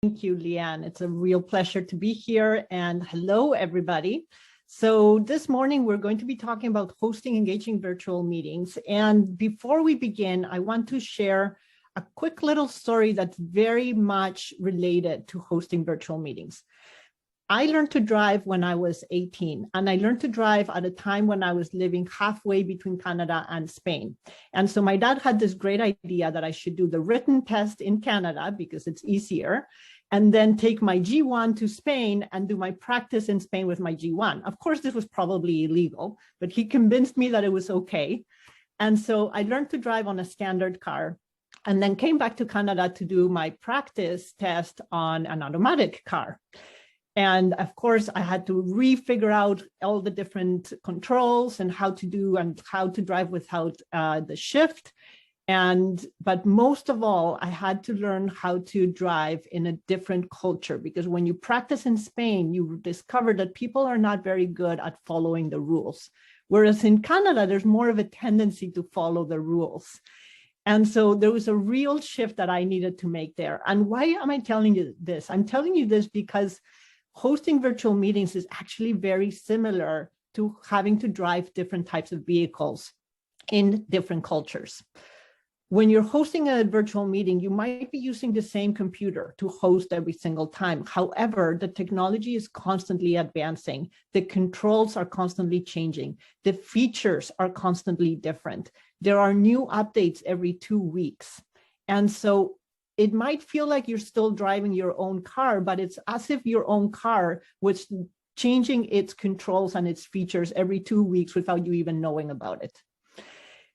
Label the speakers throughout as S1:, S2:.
S1: Thank you, Leanne. It's a real pleasure to be here. And hello, everybody. So this morning, we're going to be talking about hosting engaging virtual meetings. And before we begin, I want to share a quick little story that's very much related to hosting virtual meetings. I learned to drive when I was 18, and I learned to drive at a time when I was living halfway between Canada and Spain. And so my dad had this great idea that I should do the written test in Canada because it's easier, and then take my G1 to Spain and do my practice in Spain with my G1. Of course, this was probably illegal, but he convinced me that it was okay. And so I learned to drive on a standard car and then came back to Canada to do my practice test on an automatic car. And of course, I had to re-figure out all the different controls and how to do and how to drive without the shift. But most of all, I had to learn how to drive in a different culture, because when you practice in Spain, you discover that people are not very good at following the rules. Whereas in Canada, there's more of a tendency to follow the rules. And so there was a real shift that I needed to make there. And why am I telling you this? I'm telling you this because hosting virtual meetings is actually very similar to having to drive different types of vehicles in different cultures. When you're hosting a virtual meeting, you might be using the same computer to host every single time. However, the technology is constantly advancing. The controls are constantly changing. The features are constantly different. There are new updates every 2 weeks. And so it might feel like you're still driving your own car, but it's as if your own car was changing its controls and its features every 2 weeks without you even knowing about it.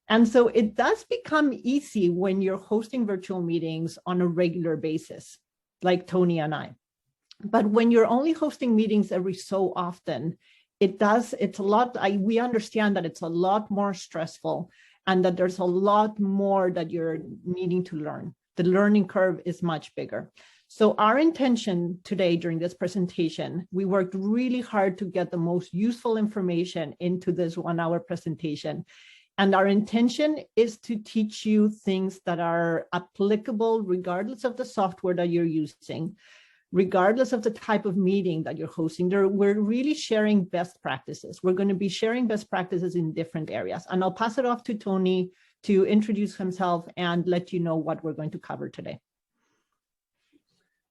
S1: And so it does become easy when you're hosting virtual meetings on a regular basis, like Tony and I. But when you're only hosting meetings every so often, we understand that it's a lot more stressful and that there's a lot more that you're needing to learn. The learning curve is much bigger. So our intention today during this presentation, we worked really hard to get the most useful information into this 1-hour presentation. And our intention is to teach you things that are applicable regardless of the software that you're using, regardless of the type of meeting that you're hosting. We're really sharing best practices. We're going to be sharing best practices in different areas. And I'll pass it off to Tony to introduce himself and let you know what we're going to cover today.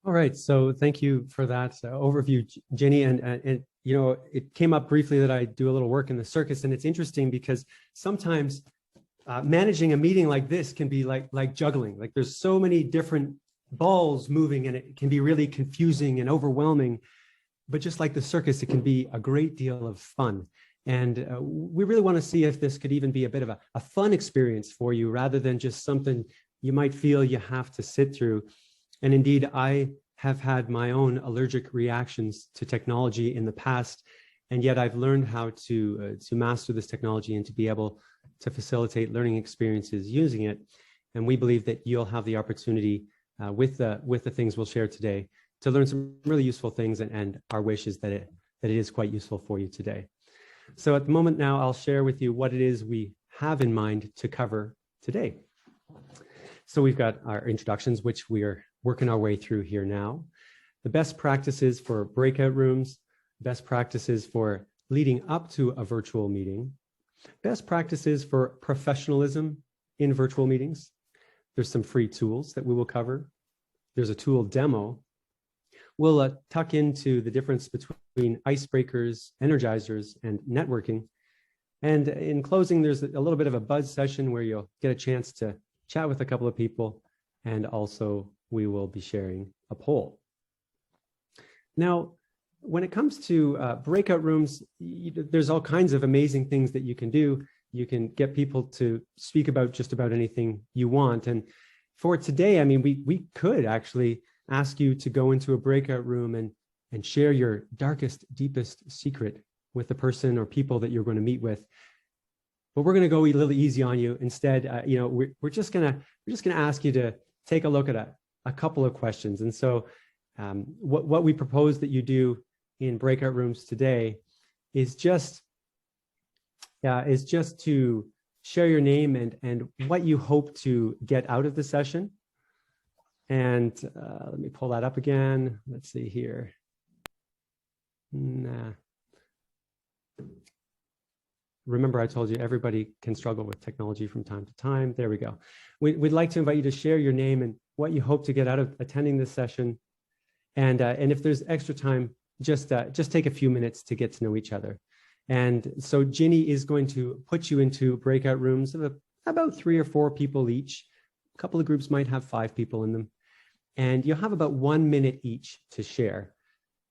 S2: All right, so thank you for that overview, Jenny. And you know, it came up briefly that I do a little work in the circus, and it's interesting because sometimes managing a meeting like this can be like juggling. Like there's so many different balls moving, and it can be really confusing and overwhelming. But just like the circus, it can be a great deal of fun. And we really want to see if this could even be a bit of a fun experience for you rather than just something you might feel you have to sit through. And indeed, I have had my own allergic reactions to technology in the past, and yet I've learned how to master this technology and to be able to facilitate learning experiences using it. And we believe that you'll have the opportunity with the things we'll share today to learn some really useful things, and our wish is that it is quite useful for you today. So at the moment now, I'll share with you what it is we have in mind to cover today. So we've got our introductions, which we are working our way through here now. The best practices for breakout rooms, best practices for leading up to a virtual meeting, best practices for professionalism in virtual meetings. There's some free tools that we will cover. There's a tool demo. We'll tuck into the difference between icebreakers, energizers, and networking. And in closing, there's a little bit of a buzz session where you'll get a chance to chat with a couple of people, and also we will be sharing a poll. Now, when it comes to breakout rooms, there's all kinds of amazing things that you can do. You can get people to speak about just about anything you want. And for today, I mean, we could actually ask you to go into a breakout room and share your darkest, deepest secret with the person or people that you're going to meet with. But we're going to go a little easy on you. Instead, you know, we're just going to ask you to take a look at a couple of questions. And so what we propose that you do in breakout rooms today is just to share your name and what you hope to get out of the session. And let me pull that up again. Let's see here. Nah. Remember, I told you everybody can struggle with technology from time to time. There we go. We'd like to invite you to share your name and what you hope to get out of attending this session. And if there's extra time, just take a few minutes to get to know each other. And so Ginny is going to put you into breakout rooms of about 3 or 4 people each. A couple of groups might have 5 people in them. And you'll have about 1 minute each to share.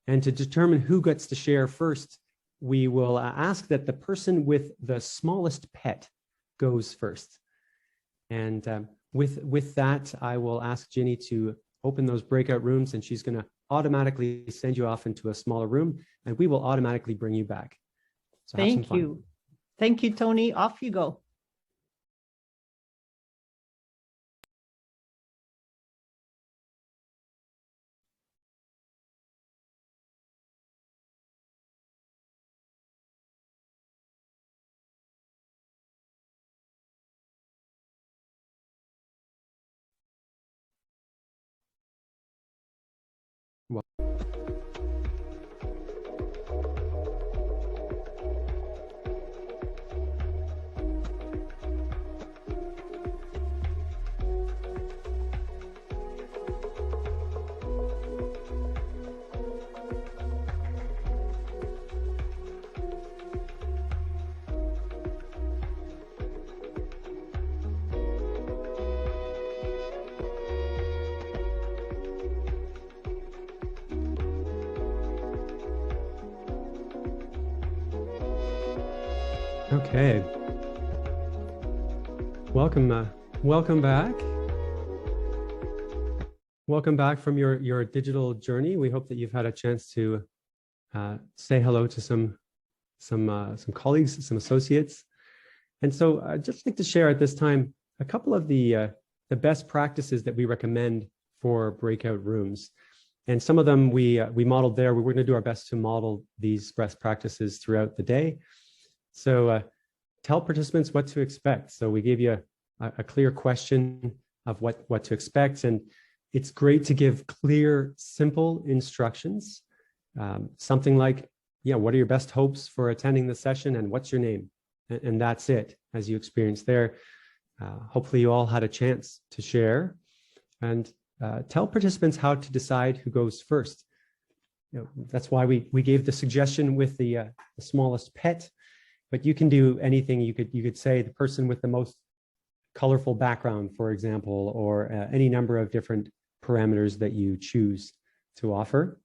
S2: And to determine who gets to share first, we will ask that the person with the smallest pet goes first. And with that, I will ask Ginny to open those breakout rooms, and she's going to automatically send you off into a smaller room, and we will automatically bring you back. So
S1: thank you. Thank you, Tony. Off you go.
S2: Okay. Welcome back. Welcome back from your digital journey. We hope that you've had a chance to say hello to some colleagues, some associates. And so I'd just like to share at this time a couple of the best practices that we recommend for breakout rooms. And some of them we modeled there. We're going to do our best to model these best practices throughout the day. So tell participants what to expect. So we gave you a clear question of what to expect. And it's great to give clear, simple instructions. Something like, yeah, what are your best hopes for attending the session and what's your name? And that's it, as you experienced there. Hopefully you all had a chance to share, and tell participants how to decide who goes first. That's why we gave the suggestion with the smallest pet. But you can do anything. You could say the person with the most colorful background, for example, or any number of different parameters that you choose to offer.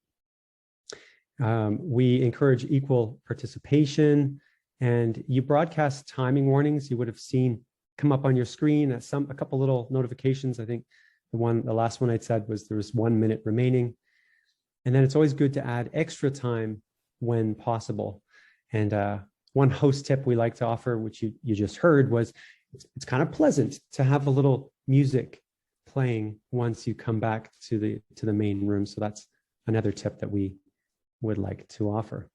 S2: We encourage equal participation, and you broadcast timing warnings. You would have seen come up on your screen a couple little notifications. I think the last one I said was there was 1 minute remaining. And then it's always good to add extra time when possible. And one host tip we like to offer, which you just heard, was it's kind of pleasant to have a little music playing once you come back to the main room. So that's another tip that we would like to offer.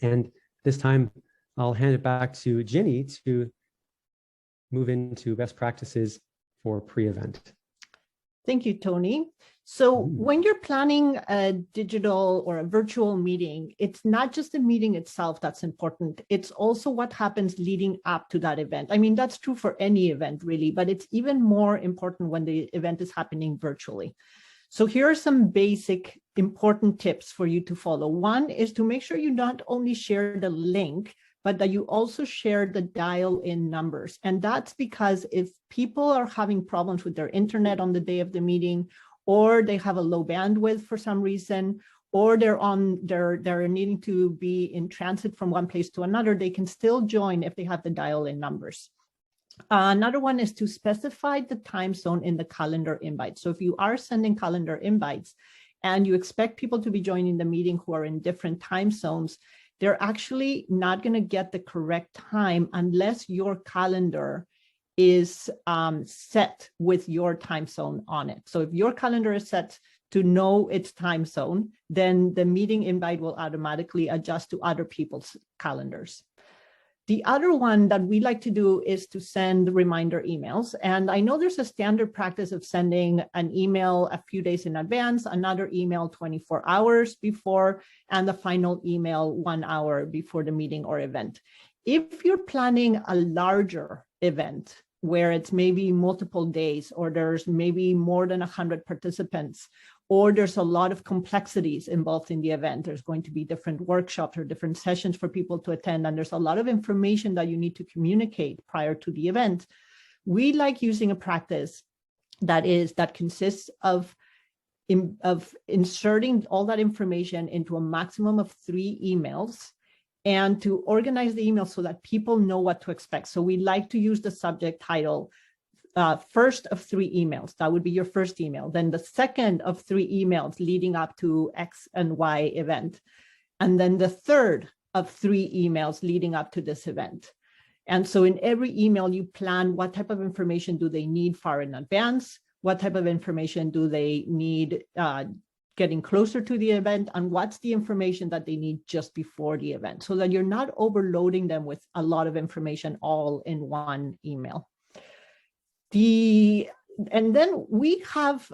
S2: And this time I'll hand it back to Ginny to move into best practices for pre-event.
S1: Thank you, Tony. So when you're planning a digital or a virtual meeting, it's not just the meeting itself that's important. It's also what happens leading up to that event. I mean, that's true for any event, really, but it's even more important when the event is happening virtually. So here are some basic important tips for you to follow. One is to make sure you not only share the link, but that you also share the dial-in numbers. And that's because if people are having problems with their internet on the day of the meeting, or they have a low bandwidth for some reason, or they're needing to be in transit from one place to another, they can still join if they have the dial-in numbers. Another one is to specify the time zone in the calendar invite. So if you are sending calendar invites and you expect people to be joining the meeting who are in different time zones, they're actually not going to get the correct time unless your calendar is set with your time zone on it. So if your calendar is set to know its time zone, then the meeting invite will automatically adjust to other people's calendars. The other one that we like to do is to send reminder emails. And I know there's a standard practice of sending an email a few days in advance, another email 24 hours before, and the final email 1 hour before the meeting or event. If you're planning a larger event where it's maybe multiple days, or there's maybe more than 100 participants, or there's a lot of complexities involved in the event. There's going to be different workshops or different sessions for people to attend, and there's a lot of information that you need to communicate prior to the event. We like using a practice that consists of inserting all that information into a maximum of 3 emails, and to organize the emails so that people know what to expect. So we like to use the subject title, first of 3 emails. That would be your first email. Then the second of 3 emails leading up to X and Y event. And then the third of 3 emails leading up to this event. And so in every email, you plan what type of information do they need far in advance, what type of information do they need getting closer to the event, and what's the information that they need just before the event, so that you're not overloading them with a lot of information all in one email. And then we have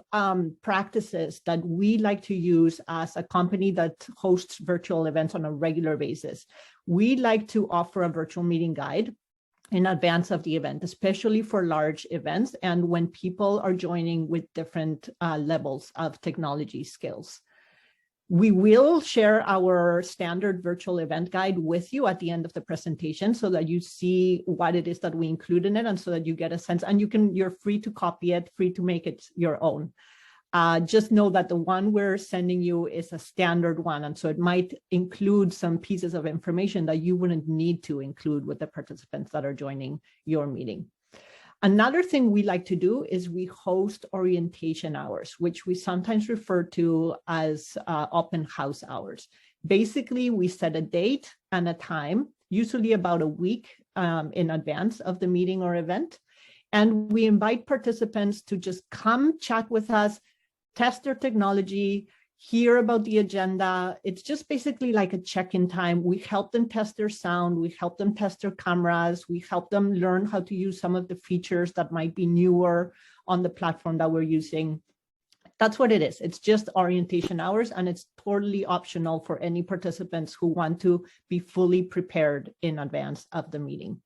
S1: practices that we like to use as a company that hosts virtual events on a regular basis. We like to offer a virtual meeting guide in advance of the event, especially for large events and when people are joining with different levels of technology skills. We will share our standard virtual event guide with you at the end of the presentation so that you see what it is that we include in it, and so that you get a sense, and you're free to copy it, free to make it your own. Just know that the one we're sending you is a standard one, and so it might include some pieces of information that you wouldn't need to include with the participants that are joining your meeting. Another thing we like to do is we host orientation hours, which we sometimes refer to as open house hours. Basically, we set a date and a time, usually about a week in advance of the meeting or event, and we invite participants to just come chat with us, test their technology, hear about the agenda. It's just basically like a check-in time. We help them test their sound. We help them test their cameras. We help them learn how to use some of the features that might be newer on the platform that we're using. That's what it is. It's just orientation hours, and it's totally optional for any participants who want to be fully prepared in advance of the meeting.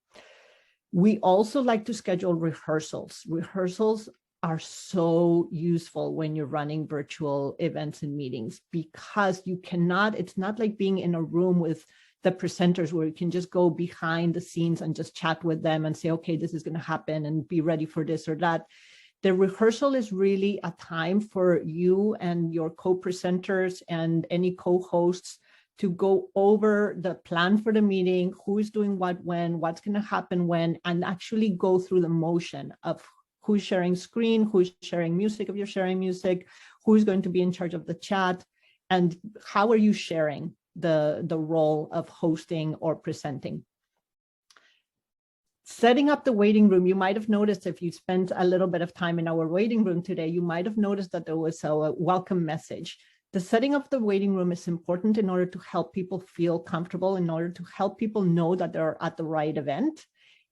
S1: We also like to schedule rehearsals. Rehearsals are so useful when you're running virtual events and meetings, because it's not like being in a room with the presenters where you can just go behind the scenes and just chat with them and say, okay, this is going to happen and be ready for this or that. The rehearsal is really a time for you and your co-presenters and any co-hosts to go over the plan for the meeting, who is doing what, when, what's going to happen when, and actually go through the motion of who's sharing screen, who's sharing music if you're sharing music, who's going to be in charge of the chat, and how are you sharing the role of hosting or presenting. Setting up the waiting room, you might have noticed, if you spent a little bit of time in our waiting room today, you might have noticed that there was a welcome message. The setting of the waiting room is important in order to help people feel comfortable, in order to help people know that they're at the right event,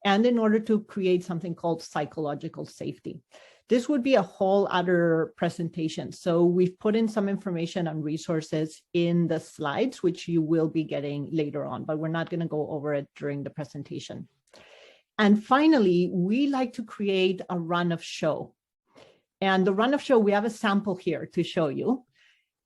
S1: and in order to create something called psychological safety. This would be a whole other presentation. So we've put in some information and resources in the slides, which you will be getting later on, but we're not going to go over it during the presentation. And finally, we like to create a run of show. And the run of show, we have a sample here to show you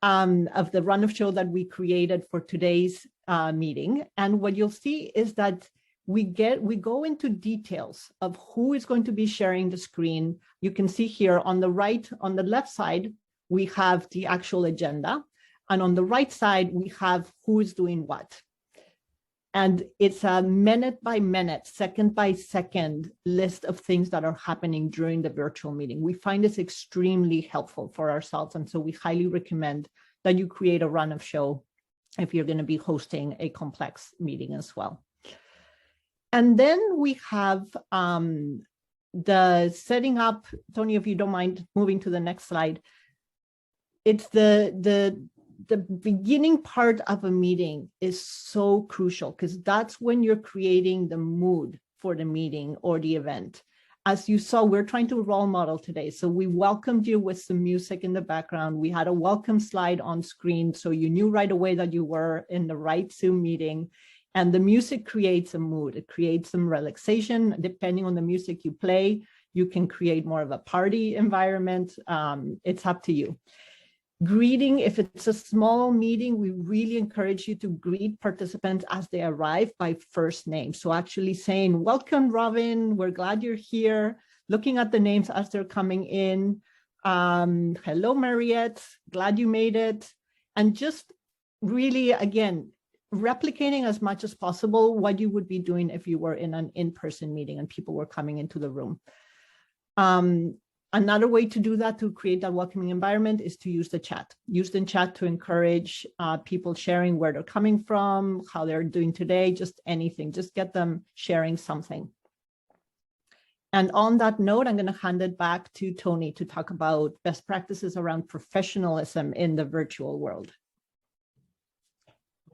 S1: of the run of show that we created for today's meeting. And what you'll see is that we go into details of who is going to be sharing the screen. You can see here on the left side, we have the actual agenda. And on the right side, we have who is doing what. And it's a minute by minute, second by second list of things that are happening during the virtual meeting. We find this extremely helpful for ourselves. And so we highly recommend that you create a run of show if you're going to be hosting a complex meeting as well. And then we have the setting up. Tony, if you don't mind moving to the next slide. It's the the beginning part of a meeting is so crucial because that's when you're creating the mood for the meeting or the event. As you saw, we're trying to role model today. So we welcomed you with some music in the background. We had a welcome slide on screen, so you knew right away that you were in the right Zoom meeting. And the music creates a mood. It creates some relaxation. Depending on the music you play, you can create more of a party environment. It's up to you. Greeting, if it's a small meeting, we really encourage you to greet participants as they arrive by first name. So actually saying, welcome, Robin, we're glad you're here. Looking at the names as they're coming in. Hello, Mariette, glad you made it. And just really, again, replicating as much as possible what you would be doing if you were in an in-person meeting and people were coming into the room. Another way to do that, to create that welcoming environment, is to use the chat. Use the chat to encourage people sharing where they're coming from, how they're doing today, just anything. Just get them sharing something. And on that note, I'm going to hand it back to Tony to talk about best practices around professionalism in the virtual world.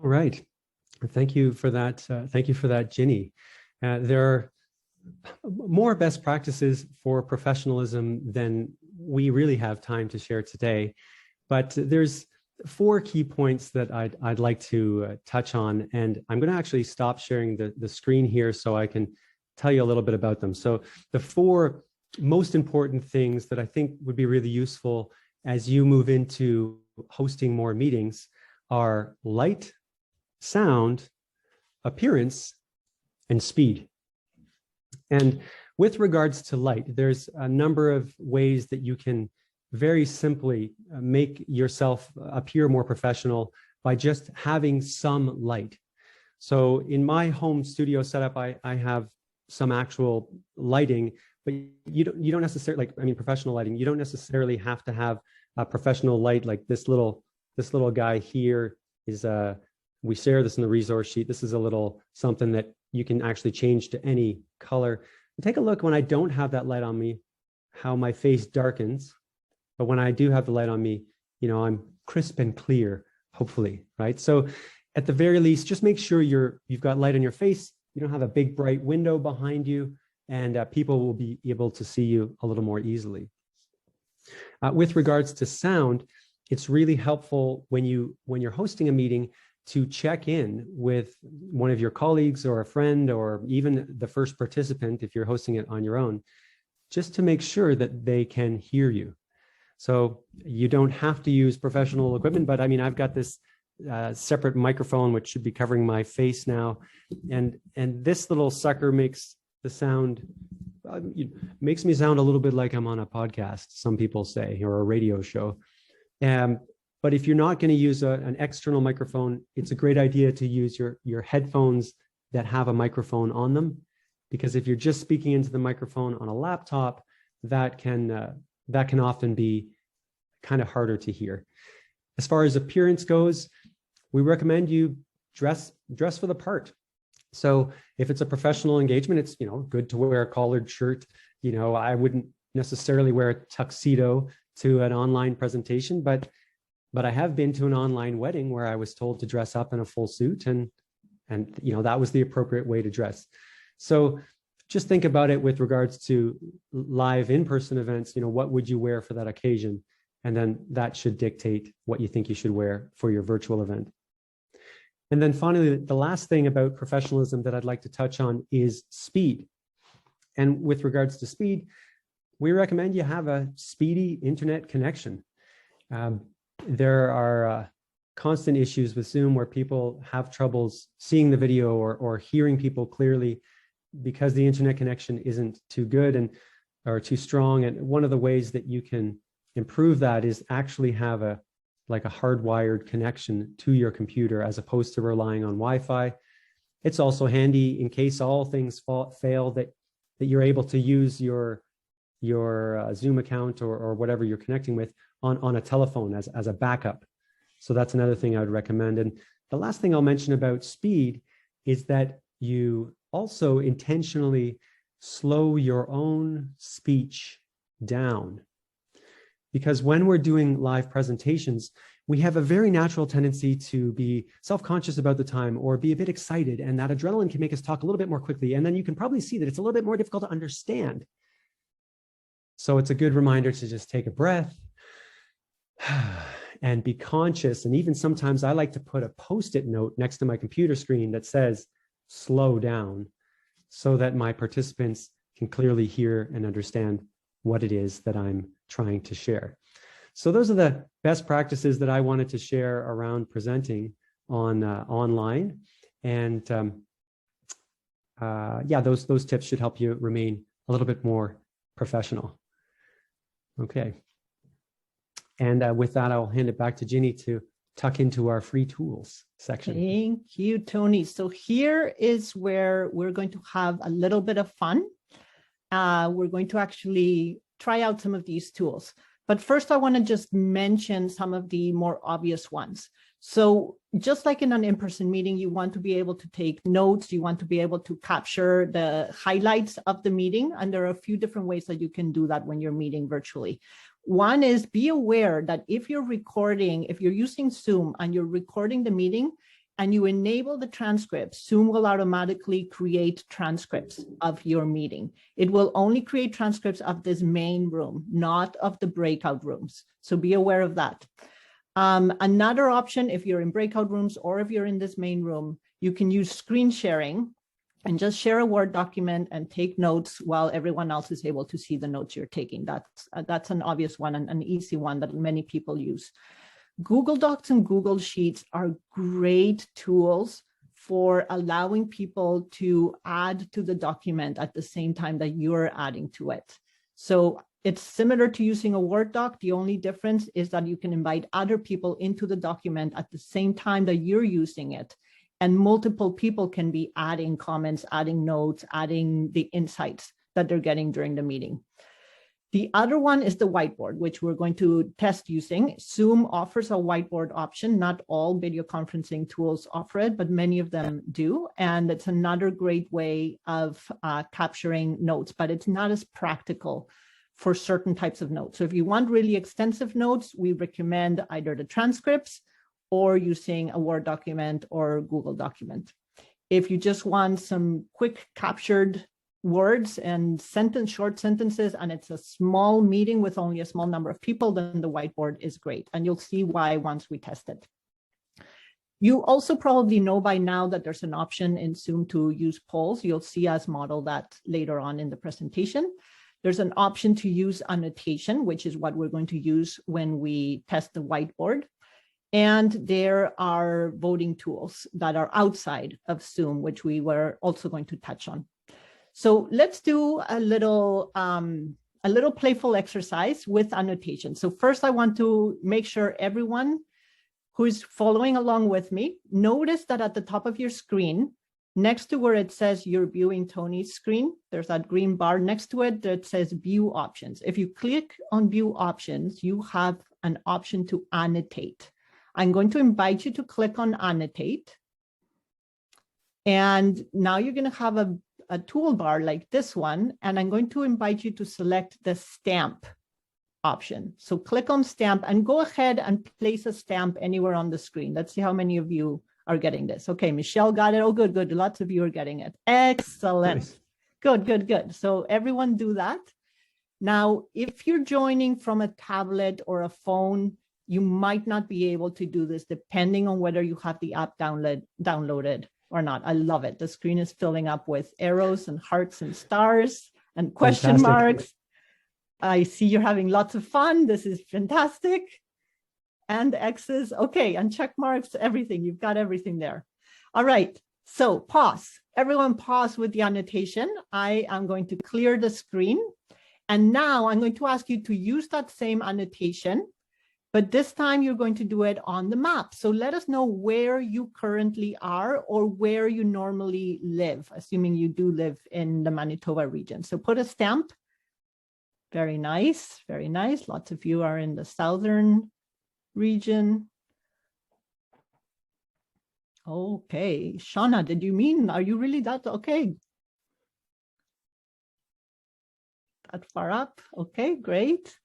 S2: All right. Thank you for that. Thank you for that, Ginny. There are more best practices for professionalism than we really have time to share today, but there's 4 key points that I'd like to touch on, and I'm going to actually stop sharing the screen here so I can tell you a little bit about them. So the 4 most important things that I think would be really useful as you move into hosting more meetings are light, sound, appearance, and speed. And with regards to light, there's a number of ways that you can very simply make yourself appear more professional by just having some light. So in my home studio setup, I have some actual lighting, but you don't necessarily, like, I mean, professional lighting, you don't necessarily have to have a professional light. Like this little guy here is, we share this in the resource sheet. This is a little something that you can actually change to any color. And take a look when I don't have that light on me, how my face darkens. But when I do have the light on me, you know, I'm crisp and clear, hopefully, right? So at the very least, just make sure you've got light on your face. You don't have a big bright window behind you, and people will be able to see you a little more easily. With regards to sound, it's really helpful when you're hosting a meeting to check in with one of your colleagues or a friend, or even the first participant if you're hosting it on your own, just to make sure that they can hear you. So you don't have to use professional equipment, but I mean, I've got this separate microphone which should be covering my face now, and this little sucker makes the sound, makes me sound a little bit like I'm on a podcast, some people say, or a radio show. But if you're not going to use an external microphone, it's a great idea to use your headphones that have a microphone on them, because if you're just speaking into the microphone on a laptop, that can often be kind of harder to hear. As far as appearance goes, we recommend you dress for the part. So if it's a professional engagement, it's, you know, good to wear a collared shirt. You know, I wouldn't necessarily wear a tuxedo to an online presentation, but I have been to an online wedding where I was told to dress up in a full suit, and you know, that was the appropriate way to dress. So just think about it with regards to live in-person events. You know, what would you wear for that occasion? And then that should dictate what you think you should wear for your virtual event. And then finally, the last thing about professionalism that I'd like to touch on is speed. And with regards to speed, we recommend you have a speedy internet connection. There are constant issues with Zoom where people have troubles seeing the video or hearing people clearly because the internet connection isn't too good or too strong. And one of the ways that you can improve that is actually have a hardwired connection to your computer as opposed to relying on Wi-Fi. It's also handy in case all things fail that you're able to use your Zoom account or whatever you're connecting with on a telephone as a backup. So that's another thing I would recommend. And the last thing I'll mention about speed is that you also intentionally slow your own speech down. Because when we're doing live presentations, we have a very natural tendency to be self-conscious about the time or be a bit excited, and that adrenaline can make us talk a little bit more quickly. And then you can probably see that it's a little bit more difficult to understand. So it's a good reminder to just take a breath and be conscious. And even sometimes I like to put a Post-it note next to my computer screen that says, slow down, so that my participants can clearly hear and understand what it is that I'm trying to share. So those are the best practices that I wanted to share around presenting on online. And yeah, those tips should help you remain a little bit more professional. Okay. And with that, I'll hand it back to Ginny to tuck into our free tools section.
S1: Thank you, Tony. So here is where we're going to have a little bit of fun. We're going to actually try out some of these tools. But first, I want to just mention some of the more obvious ones. So just like in an in-person meeting, you want to be able to take notes. You want to be able to capture the highlights of the meeting. And there are a few different ways that you can do that when you're meeting virtually. One is be aware that if you're recording, if you're using Zoom and you're recording the meeting and you enable the transcripts, Zoom will automatically create transcripts of your meeting. It will only create transcripts of this main room, not of the breakout rooms. So be aware of that. Another option, if you're in breakout rooms or if you're in this main room, you can use screen sharing and just share a Word document and take notes while everyone else is able to see the notes you're taking. That's an obvious one and an easy one that many people use. Google Docs and Google Sheets are great tools for allowing people to add to the document at the same time that you're adding to it. So it's similar to using a Word doc. The only difference is that you can invite other people into the document at the same time that you're using it. And multiple people can be adding comments, adding notes, adding the insights that they're getting during the meeting. The other one is the whiteboard, which we're going to test using. Zoom offers a whiteboard option. Not all video conferencing tools offer it, but many of them do. And it's another great way of capturing notes, but it's not as practical for certain types of notes. So if you want really extensive notes, we recommend either the transcripts or using a Word document or Google document. If you just want some quick captured words and short sentences, and it's a small meeting with only a small number of people, then the whiteboard is great. And you'll see why once we test it. You also probably know by now that there's an option in Zoom to use polls. You'll see us model that later on in the presentation. There's an option to use annotation, which is what we're going to use when we test the whiteboard. And there are voting tools that are outside of Zoom, which we were also going to touch on. So let's do a little playful exercise with annotation. So first, I want to make sure everyone who's following along with me, notice that at the top of your screen, next to where it says you're viewing Tony's screen, there's that green bar next to it that says view options. If you click on view options, you have an option to annotate. I'm going to invite you to click on annotate. And now you're going to have a toolbar like this one, and I'm going to invite you to select the stamp option. So click on stamp and go ahead and place a stamp anywhere on the screen. Let's see how many of you are getting this. Okay, Michelle got it. Oh, good, good. Lots of you are getting it. Excellent. Nice. Good, good, good. So everyone do that. Now, if you're joining from a tablet or a phone, you might not be able to do this depending on whether you have the app downloaded or not. I love it. The screen is filling up with arrows and hearts and stars and question marks. I see you're having lots of fun. This is fantastic. And X's. Okay, and check marks, everything. You've got everything there. All right, so pause. Everyone pause with the annotation. I am going to clear the screen. And now I'm going to ask you to use that same annotation, but this time you're going to do it on the map. So let us know where you currently are or where you normally live, assuming you do live in the Manitoba region. So put a stamp. Very nice, very nice. Lots of you are in the southern region. Okay, Shauna, did you mean, are you really that? Okay. That far up. Okay, great.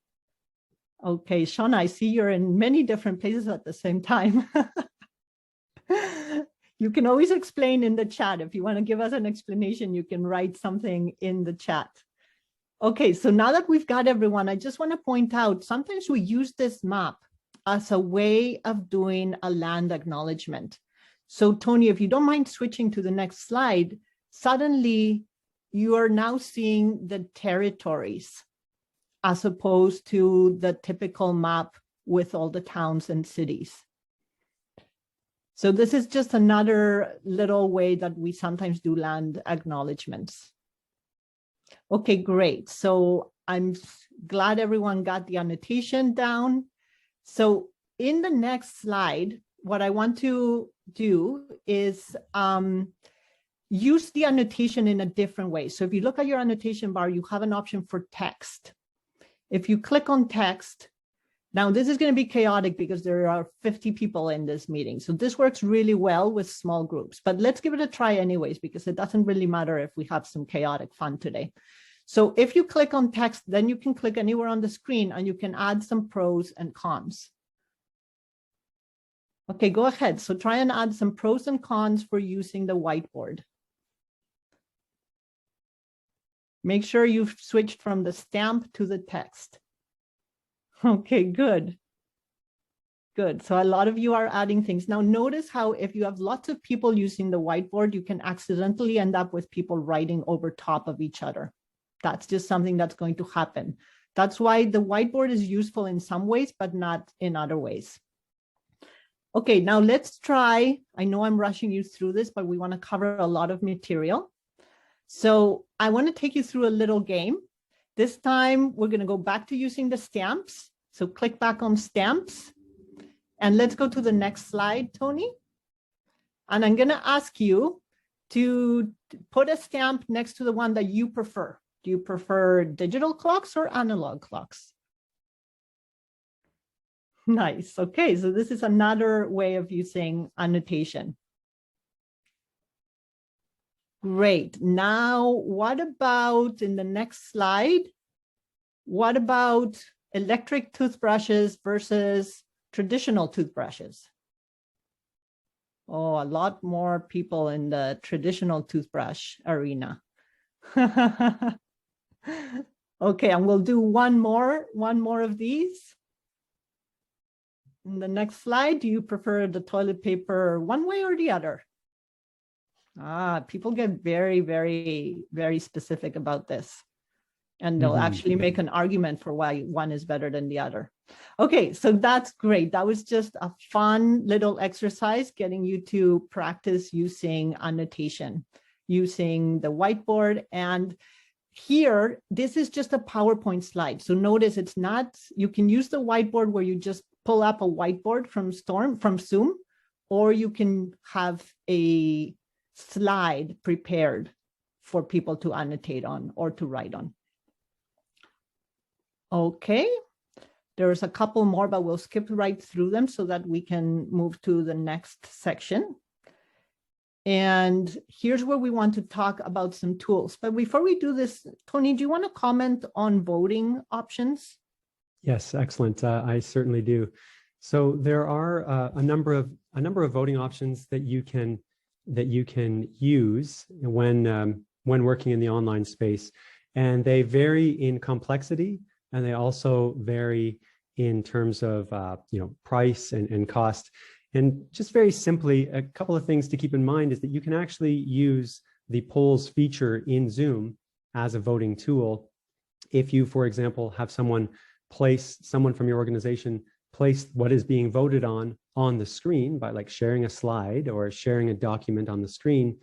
S1: Okay, Shauna, I see you're in many different places at the same time. You can always explain in the chat. If you want to give us an explanation, you can write something in the chat. Okay, so now that we've got everyone, I just want to point out, sometimes we use this map as a way of doing a land acknowledgement. So Tony, if you don't mind switching to the next slide, suddenly you are now seeing the territories as opposed to the typical map with all the towns and cities. So this is just another little way that we sometimes do land acknowledgements. Okay, great. So I'm glad everyone got the annotation down. So in the next slide, what I want to do is use the annotation in a different way. So if you look at your annotation bar, you have an option for text. If you click on text, now this is going to be chaotic because there are 50 people in this meeting. So this works really well with small groups, but let's give it a try anyways, because it doesn't really matter if we have some chaotic fun today. So if you click on text, then you can click anywhere on the screen and you can add some pros and cons. Okay, go ahead. So try and add some pros and cons for using the whiteboard. Make sure you've switched from the stamp to the text. Okay, good. Good. So a lot of you are adding things. Now notice how if you have lots of people using the whiteboard, you can accidentally end up with people writing over top of each other. That's just something that's going to happen. That's why the whiteboard is useful in some ways, but not in other ways. Okay, now let's try. I know I'm rushing you through this, but we want to cover a lot of material. So I want to take you through a little game. This time we're going to go back to using the stamps. So click back on stamps and let's go to the next slide, Tony. And I'm going to ask you to put a stamp next to the one that you prefer. Do you prefer digital clocks or analog clocks? Nice. Okay, so this is another way of using annotation. Great. Now, what about in the next slide? What about electric toothbrushes versus traditional toothbrushes? Oh, a lot more people in the traditional toothbrush arena. Okay, and we'll do one more of these. In the next slide, do you prefer the toilet paper one way or the other? People get very, very, very specific about this. And they'll actually make an argument for why one is better than the other. Okay, so that's great. That was just a fun little exercise getting you to practice using annotation, using the whiteboard. And here, this is just a PowerPoint slide. So notice it's not, you can use the whiteboard where you just pull up a whiteboard from Zoom, or you can have a slide prepared for people to annotate on or to write on. Okay, there's a couple more, but we'll skip right through them so that we can move to the next section. And here's where we want to talk about some tools. But before we do this, Tony, do you want to comment on voting options?
S2: Yes, excellent. I certainly do. So there are a number of voting options that you can use when working in the online space, and they vary in complexity, and they also vary in terms of price and cost. And just very simply, a couple of things to keep in mind is that you can actually use the polls feature in Zoom as a voting tool. If you, for example, have someone from your organization place what is being voted on the screen by like sharing a slide or sharing a document on the screen,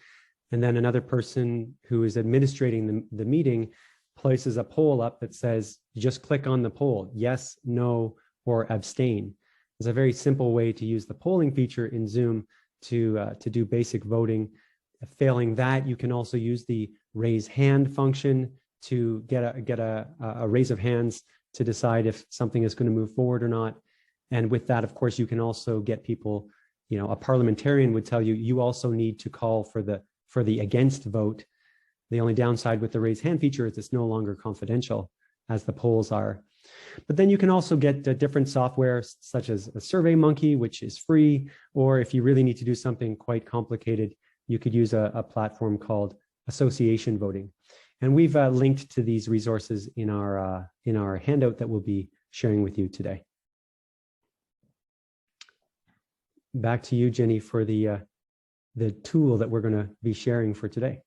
S2: and then another person who is administrating the meeting places a poll up that says, just click on the poll, yes, no, or abstain. It's a very simple way to use the polling feature in Zoom to do basic voting. Failing that, you can also use the raise hand function to get a raise of hands to decide if something is going to move forward or not. And with that, of course, you can also get people, a parliamentarian would tell you, you also need to call for the against vote. The only downside with the raise hand feature is it's no longer confidential as the polls are. But then you can also get different software such as a SurveyMonkey, which is free, or if you really need to do something quite complicated, you could use a platform called Association Voting. And we've linked to these resources in our handout that we'll be sharing with you today. Back to you, Jenny, for the tool that we're going to be sharing for today.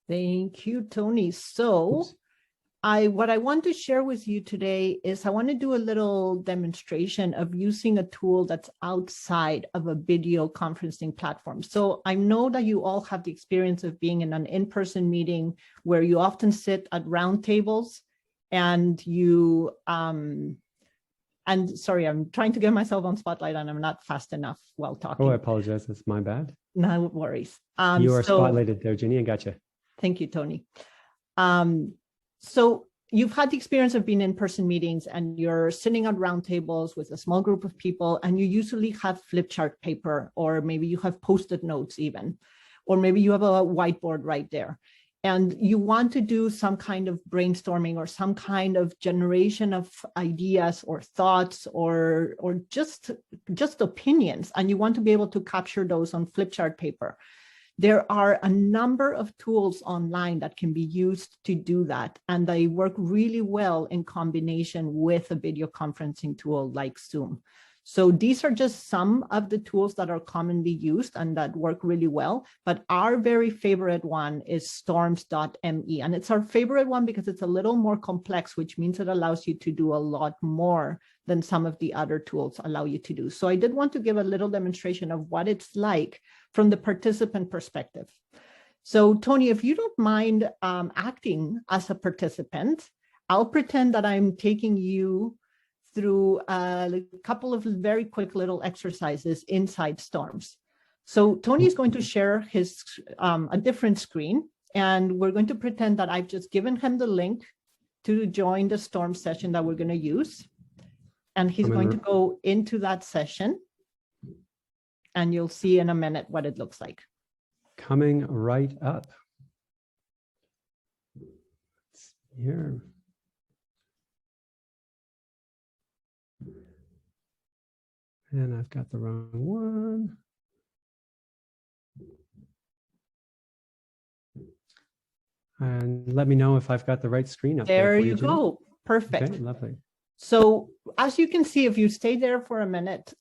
S1: Thank you, Tony. So
S2: Oops.
S1: what I want to share with you today is I want to do a little demonstration of using a tool that's outside of a video conferencing platform. So I know that you all have the experience of being in an in-person meeting where you often sit at round tables and you, and sorry, I'm trying to get myself on spotlight and I'm not fast enough while talking.
S2: Oh, I apologize. That's my bad.
S1: No worries.
S2: You are spotlighted there, Jenny. I gotcha.
S1: Thank you, Tony. So you've had the experience of being in person meetings and you're sitting at round tables with a small group of people and you usually have flip chart paper, or maybe you have Post-it notes even, or maybe you have a whiteboard right there. And you want to do some kind of brainstorming or some kind of generation of ideas or thoughts or just opinions. And you want to be able to capture those on flip chart paper. There are a number of tools online that can be used to do that, and they work really well in combination with a video conferencing tool like Zoom. So these are just some of the tools that are commonly used and that work really well, but our very favorite one is storms.me, and it's our favorite one because it's a little more complex, which means it allows you to do a lot more than some of the other tools allow you to do. So I did want to give a little demonstration of what it's like from the participant perspective. So Tony, if you don't mind acting as a participant, I'll pretend that I'm taking you through a couple of very quick little exercises inside Storms. So Tony is going to share his a different screen, and we're going to pretend that I've just given him the link to join the Storm session that we're going to use. And he's going to go into that session, and you'll see in a minute what it looks like.
S2: Coming right up. Here. And I've got the wrong one. And let me know if I've got the right screen up there.
S1: There you go. Perfect.
S2: Okay, lovely.
S1: So as you can see, if you stay there for a minute,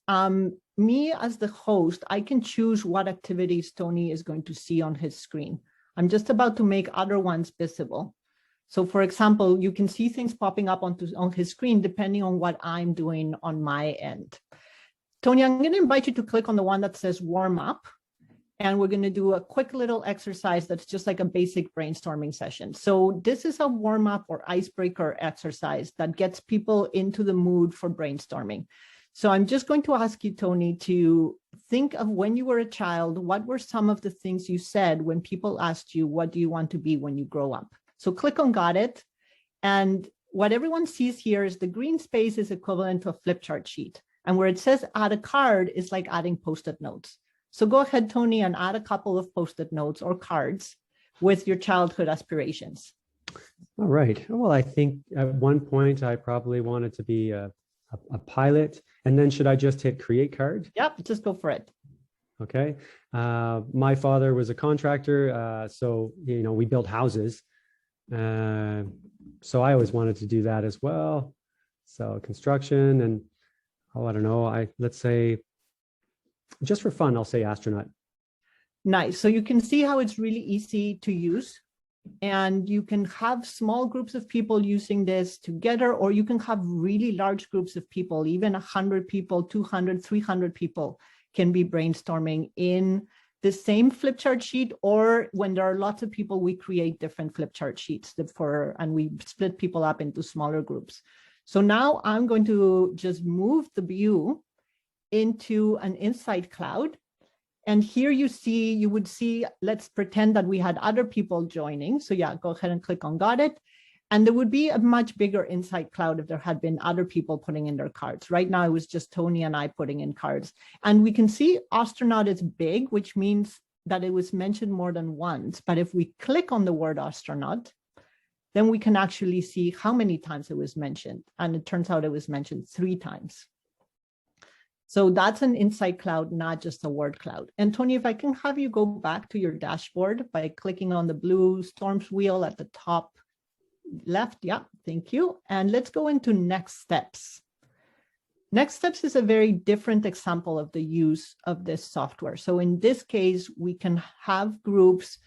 S1: me as the host, I can choose what activities Tony is going to see on his screen. I'm just about to make other ones visible. So for example, you can see things popping up on his screen depending on what I'm doing on my end. Tony, I'm going to invite you to click on the one that says warm up, and we're going to do a quick little exercise that's just like a basic brainstorming session. So this is a warm up or icebreaker exercise that gets people into the mood for brainstorming. So I'm just going to ask you, Tony, to think of when you were a child, what were some of the things you said when people asked you, what do you want to be when you grow up? So click on Got It. And what everyone sees here is the green space is equivalent to a flip chart sheet. And where it says add a card is like adding Post-it notes. So go ahead, Tony, and add a couple of Post-it notes or cards with your childhood aspirations.
S2: All right. Well, I think at one point I probably wanted to be a pilot. And then should I just hit create card?
S1: Yep, just go for it.
S2: Okay. My father was a contractor. So, you know, we built houses. So I always wanted to do that as well. So construction and, oh, I don't know. Let's say, just for fun, I'll say astronaut.
S1: Nice. So you can see how it's really easy to use. And you can have small groups of people using this together, or you can have really large groups of people, even 100 people, 200, 300 people can be brainstorming in the same flip chart sheet, or when there are lots of people, we create different flip chart sheets and we split people up into smaller groups. So now I'm going to just move the view into an Insight Cloud. And here you would see, let's pretend that we had other people joining. So yeah, go ahead and click on Got It. And there would be a much bigger Insight Cloud if there had been other people putting in their cards. Right now, it was just Tony and I putting in cards. And we can see astronaut is big, which means that it was mentioned more than once. But if we click on the word astronaut, then we can actually see how many times it was mentioned. And it turns out it was mentioned 3 times. So that's an insight cloud, not just a word cloud. And Tony, if I can have you go back to your dashboard by clicking on the blue storms wheel at the top left. Yeah, thank you. And let's go into next steps. Next steps is a very different example of the use of this software. So in this case, we can have groups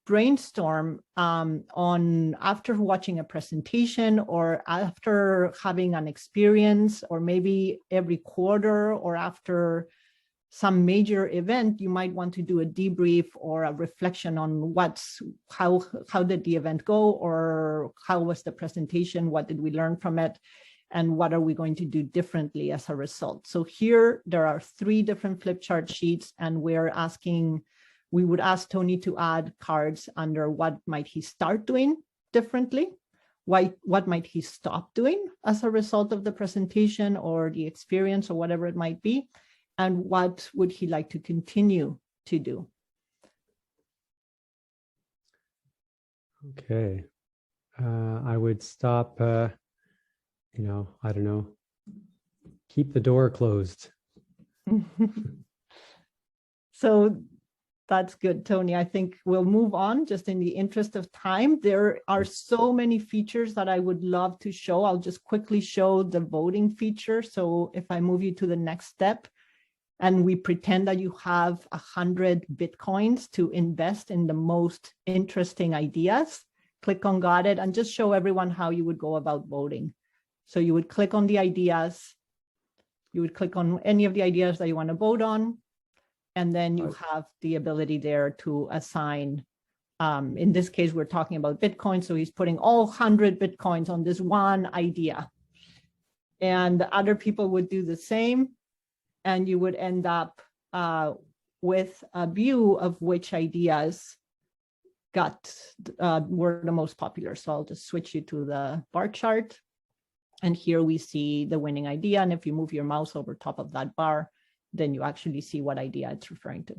S1: brainstorm on after watching a presentation or after having an experience, or maybe every quarter or after some major event, you might want to do a debrief or a reflection on how did the event go, or how was the presentation, what did we learn from it, and what are we going to do differently as a result. So here there are 3 different flip chart sheets, and we would ask Tony to add cards under what might he start doing differently, what might he stop doing as a result of the presentation or the experience or whatever it might be, and what would he like to continue to do.
S2: Okay. I would stop, I don't know, keep the door closed.
S1: So that's good, Tony. I think we'll move on just in the interest of time. There are so many features that I would love to show. I'll just quickly show the voting feature. So if I move you to the next step, and we pretend that you have 100 Bitcoins to invest in the most interesting ideas, click on Got It, and just show everyone how you would go about voting. So you would click on the ideas, you would click on any of the ideas that you want to vote on, and then you have the ability there to assign. In this case, we're talking about Bitcoin. So he's putting all 100 Bitcoins on this one idea. And other people would do the same. And you would end up with a view of which ideas were the most popular. So I'll just switch you to the bar chart. And here we see the winning idea. And if you move your mouse over top of that bar, then you actually see what idea it's referring to.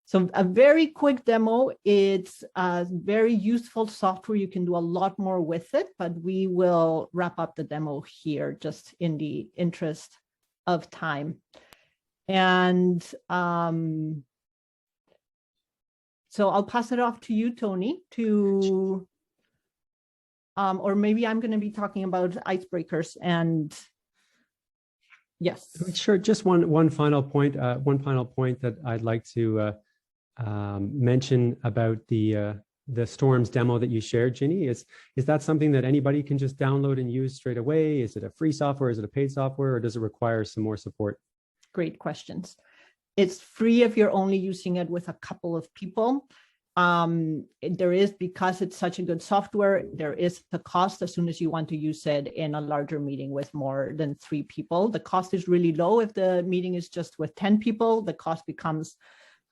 S1: So a very quick demo. It's a very useful software. You can do a lot more with it, but we will wrap up the demo here just in the interest of time. And so I'll pass it off to you, Tony, or maybe I'm going to be talking about icebreakers and yes.
S2: Sure. Just one final point that I'd like to mention about the Storms demo that you shared, Ginny. Is that something that anybody can just download and use straight away? Is it a free software? Is it a paid software? Or does it require some more support?
S1: Great questions. It's free if you're only using it with a couple of people. Because it's such a good software, there is the cost as soon as you want to use it in a larger meeting with more than 3 people. The cost is really low. If the meeting is just with 10 people, the cost becomes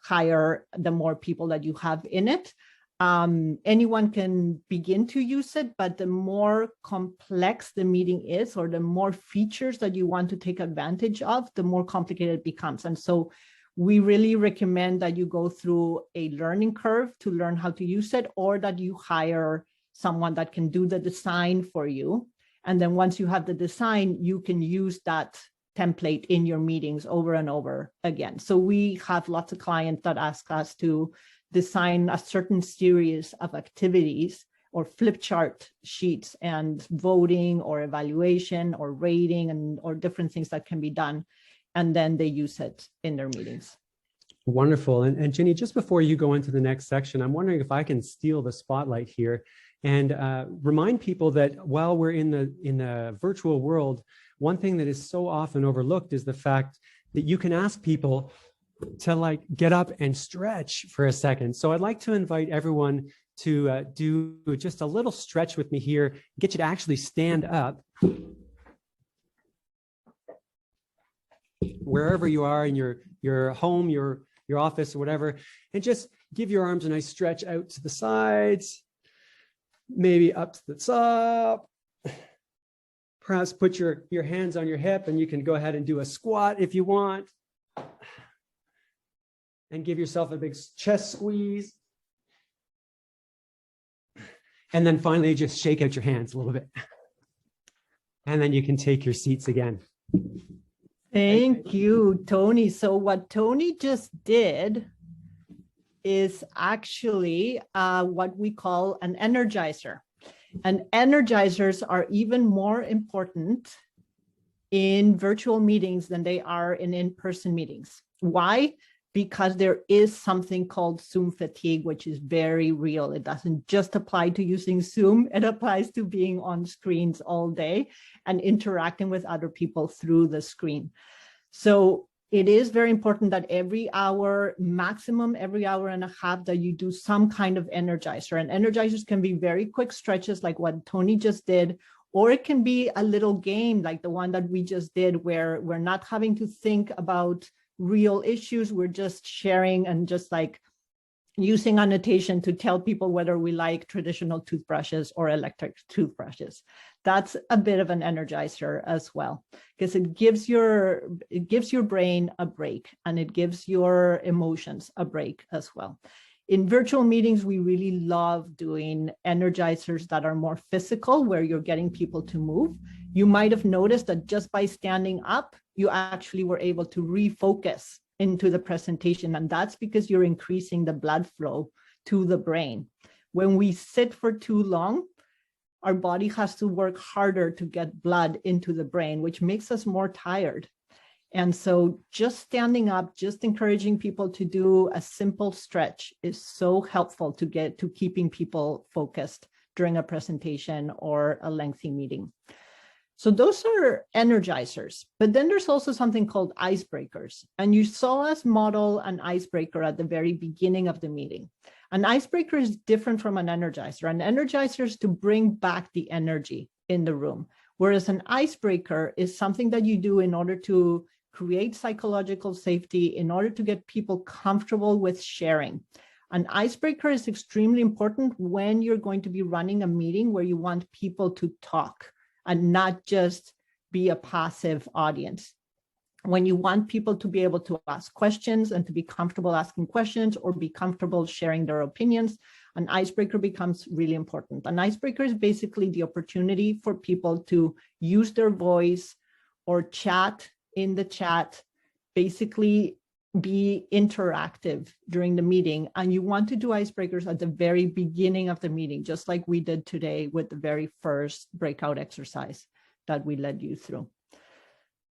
S1: higher the more people that you have in it. Anyone can begin to use it, but the more complex the meeting is, or the more features that you want to take advantage of, the more complicated it becomes. And so we really recommend that you go through a learning curve to learn how to use it, or that you hire someone that can do the design for you. And then once you have the design, you can use that template in your meetings over and over again. So we have lots of clients that ask us to design a certain series of activities or flip chart sheets and voting or evaluation or rating or different things that can be done. And then they use it in their meetings.
S2: Wonderful. And Ginny, just before you go into the next section, I'm wondering if I can steal the spotlight here and remind people that while we're in the virtual world, one thing that is so often overlooked is the fact that you can ask people to get up and stretch for a second. So I'd like to invite everyone to do just a little stretch with me here, get you to actually stand up. Wherever you are in your home, your office or whatever, and just give your arms a nice stretch out to the sides, maybe up to the top. Perhaps put your hands on your hip and you can go ahead and do a squat if you want. And give yourself a big chest squeeze. And then finally, just shake out your hands a little bit. And then you can take your seats again.
S1: Thank you, Tony. So what Tony just did is actually what we call an energizer. And energizers are even more important in virtual meetings than they are in in-person meetings. Why? Because there is something called Zoom fatigue, which is very real. It doesn't just apply to using Zoom, it applies to being on screens all day and interacting with other people through the screen. So it is very important that every hour, maximum every hour and a half, that you do some kind of energizer. And energizers can be very quick stretches like what Tony just did, or it can be a little game like the one that we just did, where we're not having to think about real issues. We're just sharing and just like using annotation to tell people whether we like traditional toothbrushes or electric toothbrushes. That's a bit of an energizer as well, because it gives your brain a break, and it gives your emotions a break as well. In virtual meetings, we really love doing energizers that are more physical, where you're getting people to move. You might have noticed that just by standing up, you actually were able to refocus into the presentation. And that's because you're increasing the blood flow to the brain. When we sit for too long, our body has to work harder to get blood into the brain, which makes us more tired. And so just standing up, just encouraging people to do a simple stretch is so helpful to get to keeping people focused during a presentation or a lengthy meeting. So those are energizers, but then there's also something called icebreakers. And you saw us model an icebreaker at the very beginning of the meeting. An icebreaker is different from an energizer. An energizer is to bring back the energy in the room, whereas an icebreaker is something that you do in order to create psychological safety, in order to get people comfortable with sharing. An icebreaker is extremely important when you're going to be running a meeting where you want people to talk and not just be a passive audience. When you want people to be able to ask questions and to be comfortable asking questions or be comfortable sharing their opinions, an icebreaker becomes really important. An icebreaker is basically the opportunity for people to use their voice or chat in the chat, basically be interactive during the meeting. And you want to do icebreakers at the very beginning of the meeting, just like we did today with the very first breakout exercise that we led you through.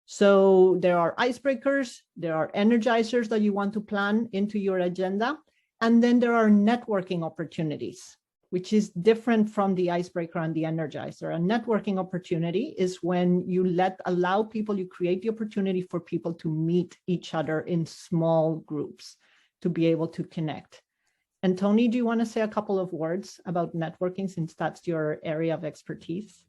S1: So there are icebreakers, there are energizers that you want to plan into your agenda, and then there are networking opportunities, which is different from the icebreaker and the energizer. A networking opportunity is when you allow people, you create the opportunity for people to meet each other in small groups to be able to connect. And Tony, do you want to say a couple of words about networking, since that's your area of expertise?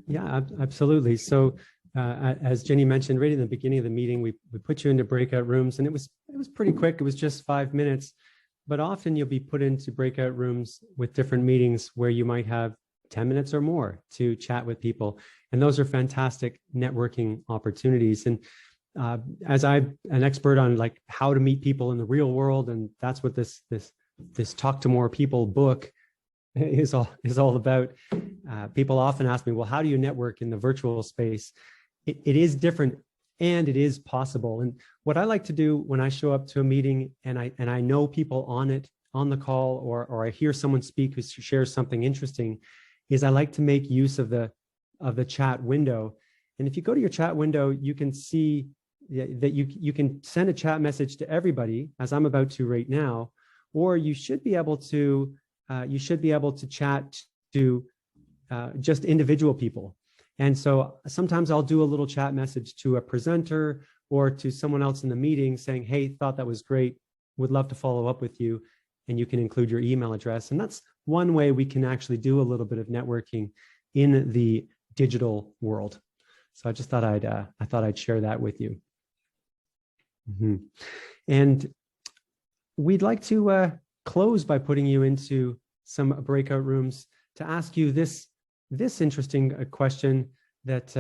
S2: Yeah, absolutely. So as Jenny mentioned right in the beginning of the meeting, we put you into breakout rooms, and it was pretty quick. It was just 5 minutes. But often you'll be put into breakout rooms with different meetings where you might have 10 minutes or more to chat with people. And those are fantastic networking opportunities. And as I'm an expert on like how to meet people in the real world, and that's what this Talk to More People book is all about. People often ask me, well, how do you network in the virtual space? It is different, and it is possible. And what I like to do when I show up to a meeting and I know people on the call, or I hear someone speak who shares something interesting, is I like to make use of the chat window. And if you go to your chat window, you can see that you can send a chat message to everybody, as I'm about to right now, or you should be able to chat to just individual people. And so sometimes I'll do a little chat message to a presenter or to someone else in the meeting saying, hey, thought that was great, would love to follow up with you. And you can include your email address. And that's one way we can actually do a little bit of networking in the digital world. So I just thought I'd share that with you. Mm-hmm. And we'd like to close by putting you into some breakout rooms to ask you this interesting question that,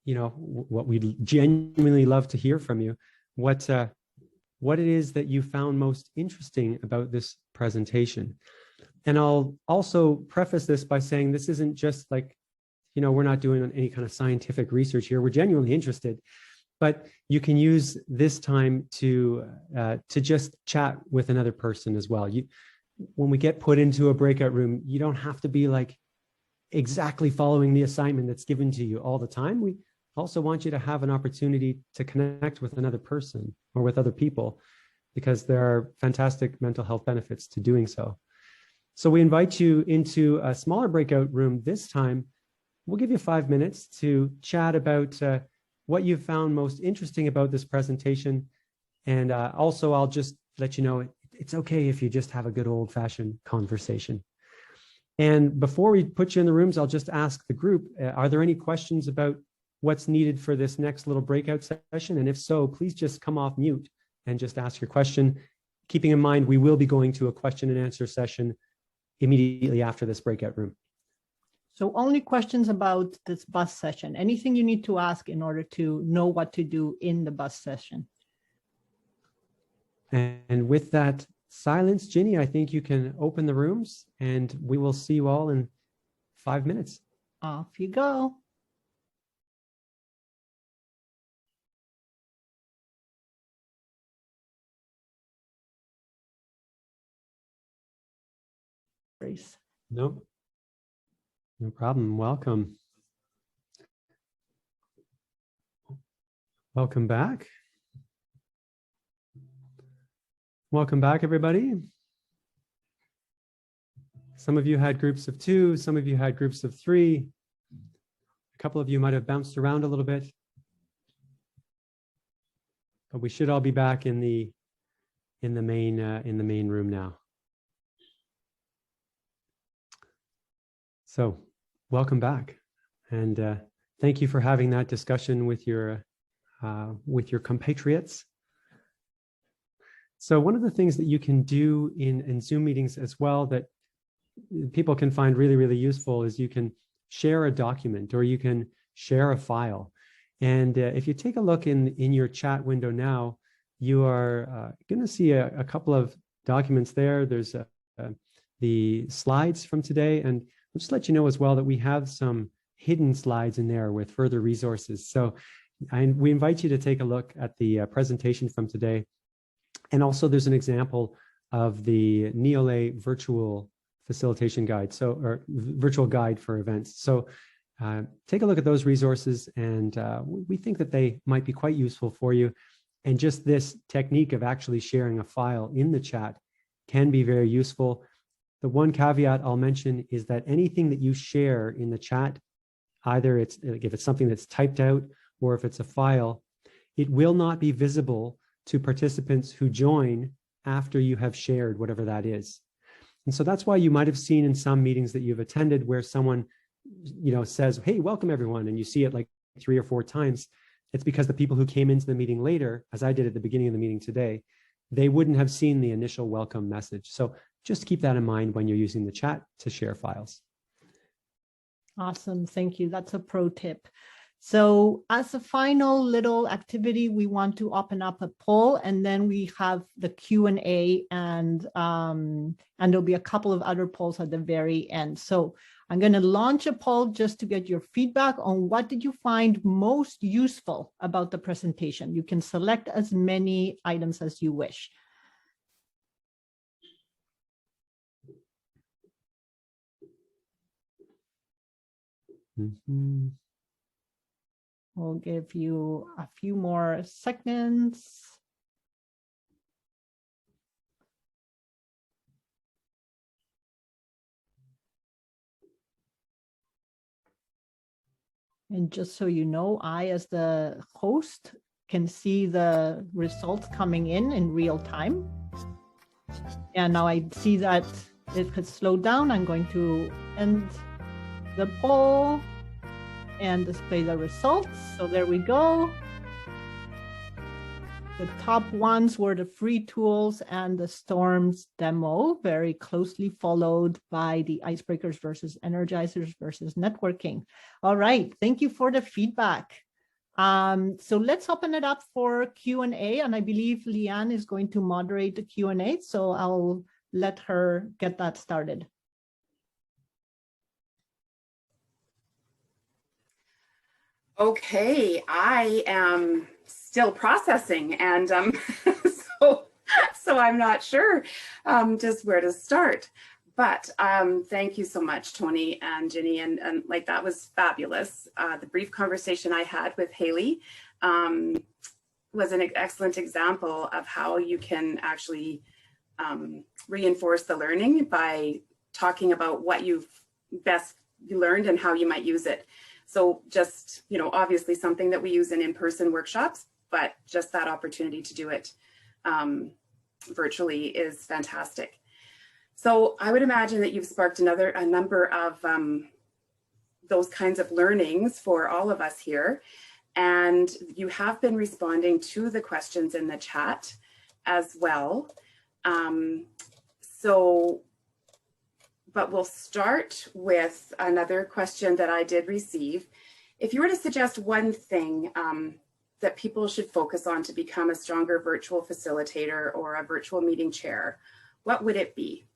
S2: what we'd genuinely love to hear from you, what it is that you found most interesting about this presentation. And I'll also preface this by saying this isn't just like, we're not doing any kind of scientific research here. We're genuinely interested, but you can use this time to just chat with another person as well. When we get put into a breakout room, you don't have to be like exactly following the assignment that's given to you all the time. We also want you to have an opportunity to connect with another person or with other people, because there are fantastic mental health benefits to doing so. So we invite you into a smaller breakout room this time. We'll give you 5 minutes to chat about what you found most interesting about this presentation. And also, I'll just let you know, it's okay if you just have a good old-fashioned conversation. And before we put you in the rooms, I'll just ask the group, are there any questions about what's needed for this next little breakout session? And if so, please just come off mute and just ask your question, keeping in mind we will be going to a question and answer session immediately after this breakout room.
S1: So only questions about this bus session, anything you need to ask in order to know what to do in the bus session.
S2: And with that silence, Ginny, I think you can open the rooms and we will see you all in 5 minutes.
S1: Off you go. Grace.
S2: No problem. Welcome. Welcome back. Welcome back, everybody. Some of you had groups of 2, some of you had groups of 3. A couple of you might have bounced around a little bit. But we should all be back in the main room now. So, welcome back, and thank you for having that discussion with your compatriots. So, one of the things that you can do in Zoom meetings as well that people can find really, really useful is you can share a document or you can share a file. And if you take a look in your chat window now, you are going to see a couple of documents there. There's the slides from today, and I'll just let you know as well that we have some hidden slides in there with further resources. So we invite you to take a look at the presentation from today. And also there's an example of the Neolay virtual facilitation guide, or virtual guide for events. So take a look at those resources, and we think that they might be quite useful for you. And just this technique of actually sharing a file in the chat can be very useful. The one caveat I'll mention is that anything that you share in the chat, either if it's something that's typed out or if it's a file, it will not be visible to participants who join after you have shared whatever that is. And so that's why you might have seen in some meetings that you've attended where someone, says, "Hey, welcome everyone," and you see it like 3 or 4 times. It's because the people who came into the meeting later, as I did at the beginning of the meeting today, they wouldn't have seen the initial welcome message. So just keep that in mind when you're using the chat to share files.
S1: Awesome. Thank you. That's a pro tip. So as a final little activity, we want to open up a poll, and then we have the Q&A, and there'll be a couple of other polls at the very end. So I'm going to launch a poll just to get your feedback on what did you find most useful about the presentation. You can select as many items as you wish.
S2: Mm-hmm.
S1: We'll give you a few more seconds. And just so you know, I, as the host, can see the results coming in real time. And now I see that it has slowed down. I'm going to end the poll and display the results. So there we go. The top ones were the free tools and the Storms demo, very closely followed by the Icebreakers versus Energizers versus Networking. All right, thank you for the feedback. So let's open it up for Q&A, and I believe Leanne is going to moderate the Q&A, so I'll let her get that started.
S3: Okay, I am still processing, and so I'm not sure just where to start. But thank you so much, Tony and Ginny, and like that was fabulous. The brief conversation I had with Haley was an excellent example of how you can actually reinforce the learning by talking about what you've best learned and how you might use it. So just, obviously something that we use in in-person workshops, but just that opportunity to do it virtually is fantastic. So I would imagine that you've sparked a number of those kinds of learnings for all of us here. And you have been responding to the questions in the chat as well. But we'll start with another question that I did receive. If you were to suggest one thing that people should focus on to become a stronger virtual facilitator or a virtual meeting chair, what would it be?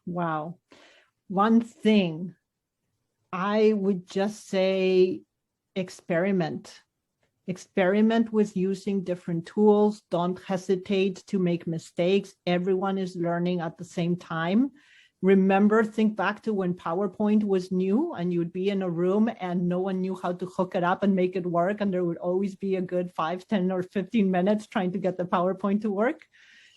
S1: Wow. One thing, I would just say experiment. Experiment with using different tools. Don't hesitate to make mistakes. Everyone is learning at the same time. Remember, think back to when PowerPoint was new and you would be in a room and no one knew how to hook it up and make it work. And there would always be a good 5, 10, or 15 minutes trying to get the PowerPoint to work.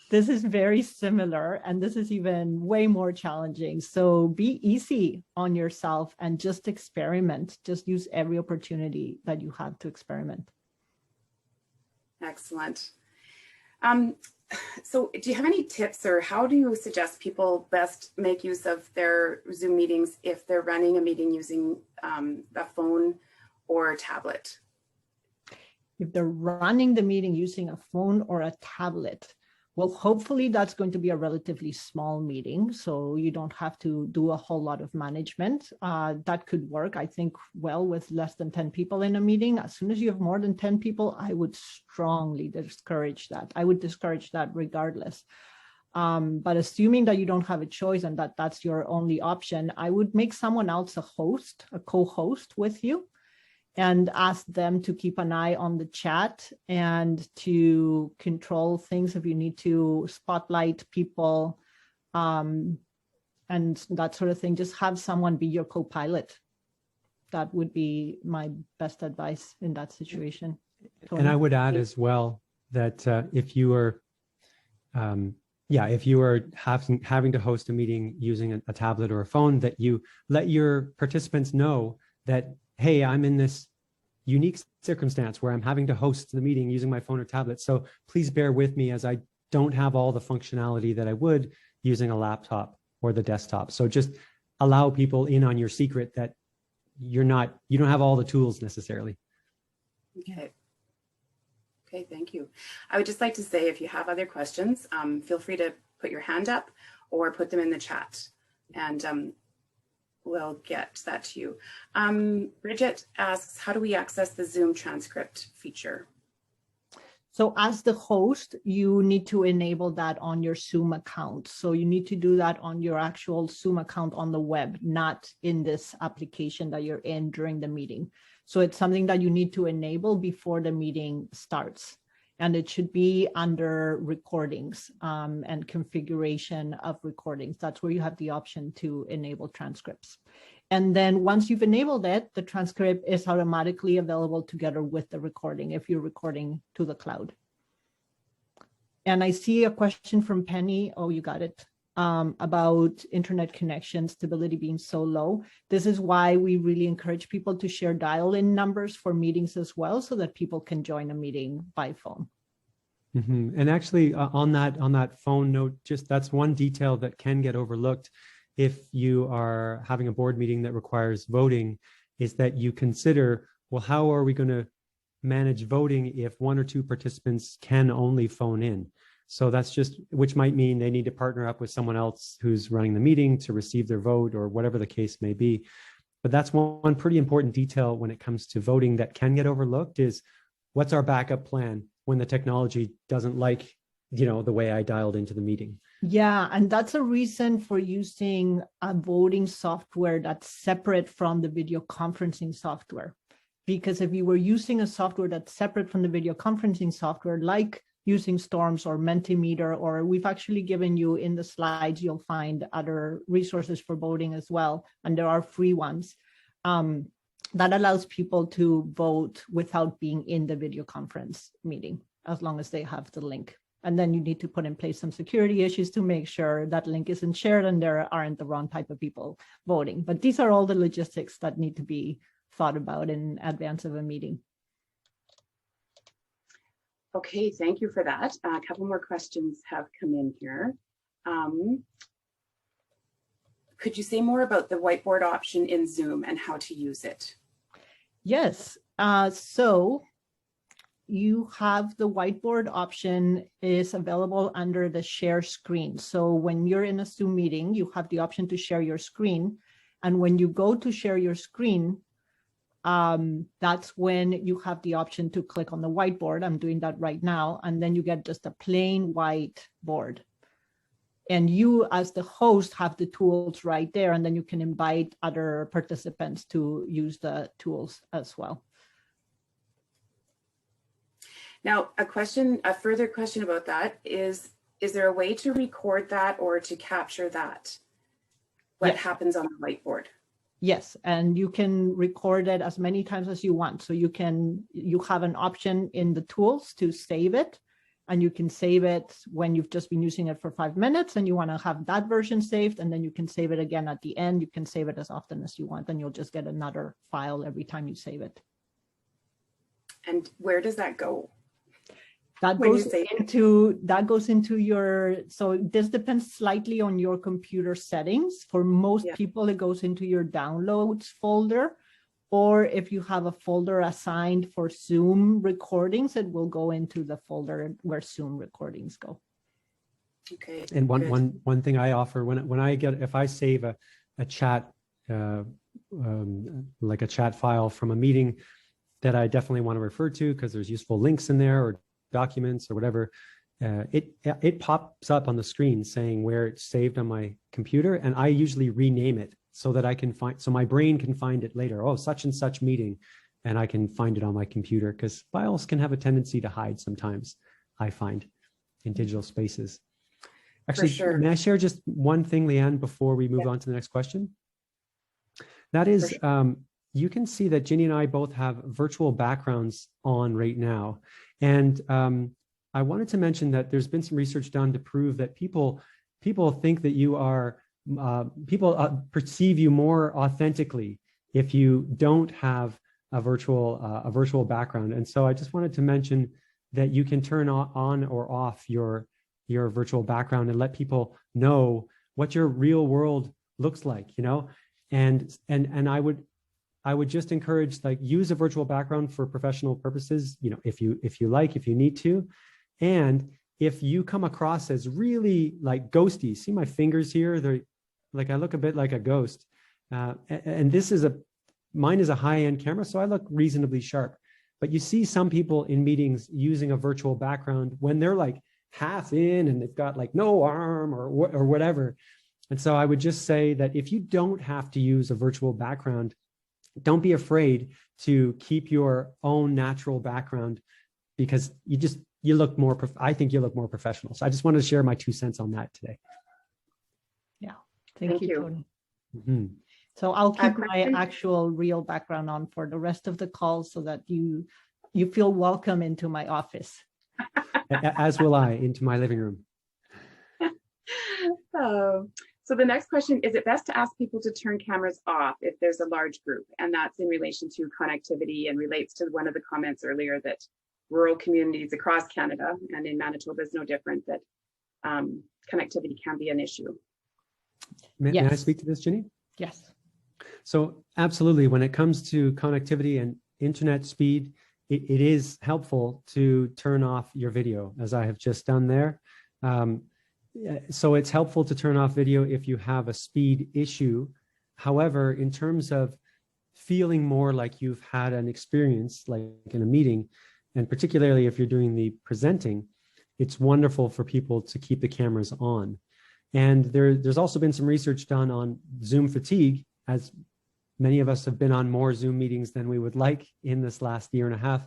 S1: This is very similar, and this is even way more challenging. So be easy on yourself and just experiment. Just use every opportunity that you have to experiment.
S3: Excellent. So do you have any tips, or how do you suggest people best make use of their Zoom meetings if they're running a meeting using a phone or a tablet?
S1: If they're running the meeting using a phone or a tablet, well, hopefully that's going to be a relatively small meeting, so you don't have to do a whole lot of management. That could work, I think, well with less than 10 people in a meeting. As soon as you have more than 10 people, I would strongly discourage that. I would discourage that regardless. But assuming that you don't have a choice and that that's your only option, I would make someone else a host, a co-host with you, and ask them to keep an eye on the chat and to control things if you need to spotlight people and that sort of thing. Just have someone be your co-pilot. That would be my best advice in that situation. Tony?
S2: And I would add as well that if you are, if you are having to host a meeting using a tablet or a phone, that you let your participants know that, hey, I'm in this unique circumstance where I'm having to host the meeting using my phone or tablet. So please bear with me as I don't have all the functionality that I would using a laptop or the desktop. So just allow people in on your secret that you don't have all the tools necessarily.
S3: Okay. Okay, thank you. I would just like to say, if you have other questions, feel free to put your hand up or put them in the chat, and we'll get that to you. Bridget asks, how do we access the Zoom transcript feature?
S1: So as the host, you need to enable that on your Zoom account. So you need to do that on your actual Zoom account on the web, not in this application that you're in during the meeting. So it's something that you need to enable before the meeting starts. And it should be under recordings and configuration of recordings. That's where you have the option to enable transcripts. And then once you've enabled it, the transcript is automatically available together with the recording if you're recording to the cloud. And I see a question from Penny. Oh, you got it. About internet connection stability being so low. This is why we really encourage people to share dial-in numbers for meetings as well, so that people can join a meeting by phone.
S2: Mm-hmm. And actually on that phone note, just that's one detail that can get overlooked if you are having a board meeting that requires voting, is that you consider, well, how are we going to manage voting if one or two participants can only phone in? So that's just, which might mean they need to partner up with someone else who's running the meeting to receive their vote or whatever the case may be. But that's one pretty important detail when it comes to voting that can get overlooked, is what's our backup plan when the technology doesn't like, the way I dialed into the meeting.
S1: Yeah, and that's a reason for using a voting software that's separate from the video conferencing software. because if you were using a software that's separate from the video conferencing software, like using Storms or Mentimeter, or we've actually given you in the slides, you'll find other resources for voting as well, and there are free ones. That allows people to vote without being in the video conference meeting, as long as they have the link. And then you need to put in place some security issues to make sure that link isn't shared and there aren't the wrong type of people voting. But these are all the logistics that need to be thought about in advance of a meeting.
S3: Okay, thank you for that. A couple more questions have come in here. Could you say more about the whiteboard option in Zoom and how to use it?
S1: Yes, so you have the whiteboard option is available under the share screen. So when you're in a Zoom meeting, you have the option to share your screen. And when you go to share your screen, that's when you have the option to click on the whiteboard. I'm doing that right now. And then you get just a plain white board. And you, as the host, have the tools right there. And then you can invite other participants to use the tools as well.
S3: Now, a further question about that is there a way to record that or to capture that? What happens on the whiteboard?
S1: Yes, and you can record it as many times as you want. So you have an option in the tools to save it, and you can save it when you've just been using it for 5 minutes and you want to have that version saved, and then you can save it again at the end. You can save it as often as you want, and you'll just get another file every time you save it.
S3: And where does that go?
S1: That goes into your, so this depends slightly on your computer settings. For most people, it goes into your downloads folder, or if you have a folder assigned for Zoom recordings, it will go into the folder where Zoom recordings go.
S3: Okay.
S2: And one thing I offer if I save a chat, like a chat file from a meeting that I definitely want to refer to because there's useful links in there or documents or whatever, it pops up on the screen saying where it's saved on my computer, and I usually rename it so that I can so my brain can find it later. Oh, such and such meeting, and I can find it on my computer, because files can have a tendency to hide sometimes, I find, in digital spaces. Actually, may I share just one thing, Leanne, before we move on to the next question? That is, you can see that Ginny and I both have virtual backgrounds on right now. And I wanted to mention that there's been some research done to prove that people think that you are, perceive you more authentically if you don't have a virtual background. And so I just wanted to mention that you can turn on or off your virtual background and let people know what your real world looks like, you know? And I would just encourage, like, use a virtual background for professional purposes, you know, if you need to. And if you come across as really like ghosty, see my fingers here? They're like, I look a bit like a ghost. And mine is a high-end camera, so I look reasonably sharp. But you see some people in meetings using a virtual background when they're like half in and they've got like no arm or whatever. And so I would just say that if you don't have to use a virtual background, don't be afraid to keep your own natural background, because you look more, I think you look more professional. So I just wanted to share my 2 cents on that today.
S1: Yeah, thank you, Tony.
S2: Mm-hmm.
S1: So I'll keep my actual real background on for the rest of the call so that you feel welcome into my office.
S2: As will I, into my living room.
S3: So the next question, is it best to ask people to turn cameras off if there's a large group? And that's in relation to connectivity and relates to one of the comments earlier that rural communities across Canada, and in Manitoba is no different, that connectivity can be an issue.
S2: May I speak to this, Ginny?
S1: Yes.
S2: So absolutely, when it comes to connectivity and internet speed, it is helpful to turn off your video, as I have just done there. So it's helpful to turn off video if you have a speed issue. However, in terms of feeling more like you've had an experience like in a meeting, and particularly if you're doing the presenting, it's wonderful for people to keep the cameras on. And there's also been some research done on Zoom fatigue, as Many of us have been on more Zoom meetings than we would like in this last year and a half.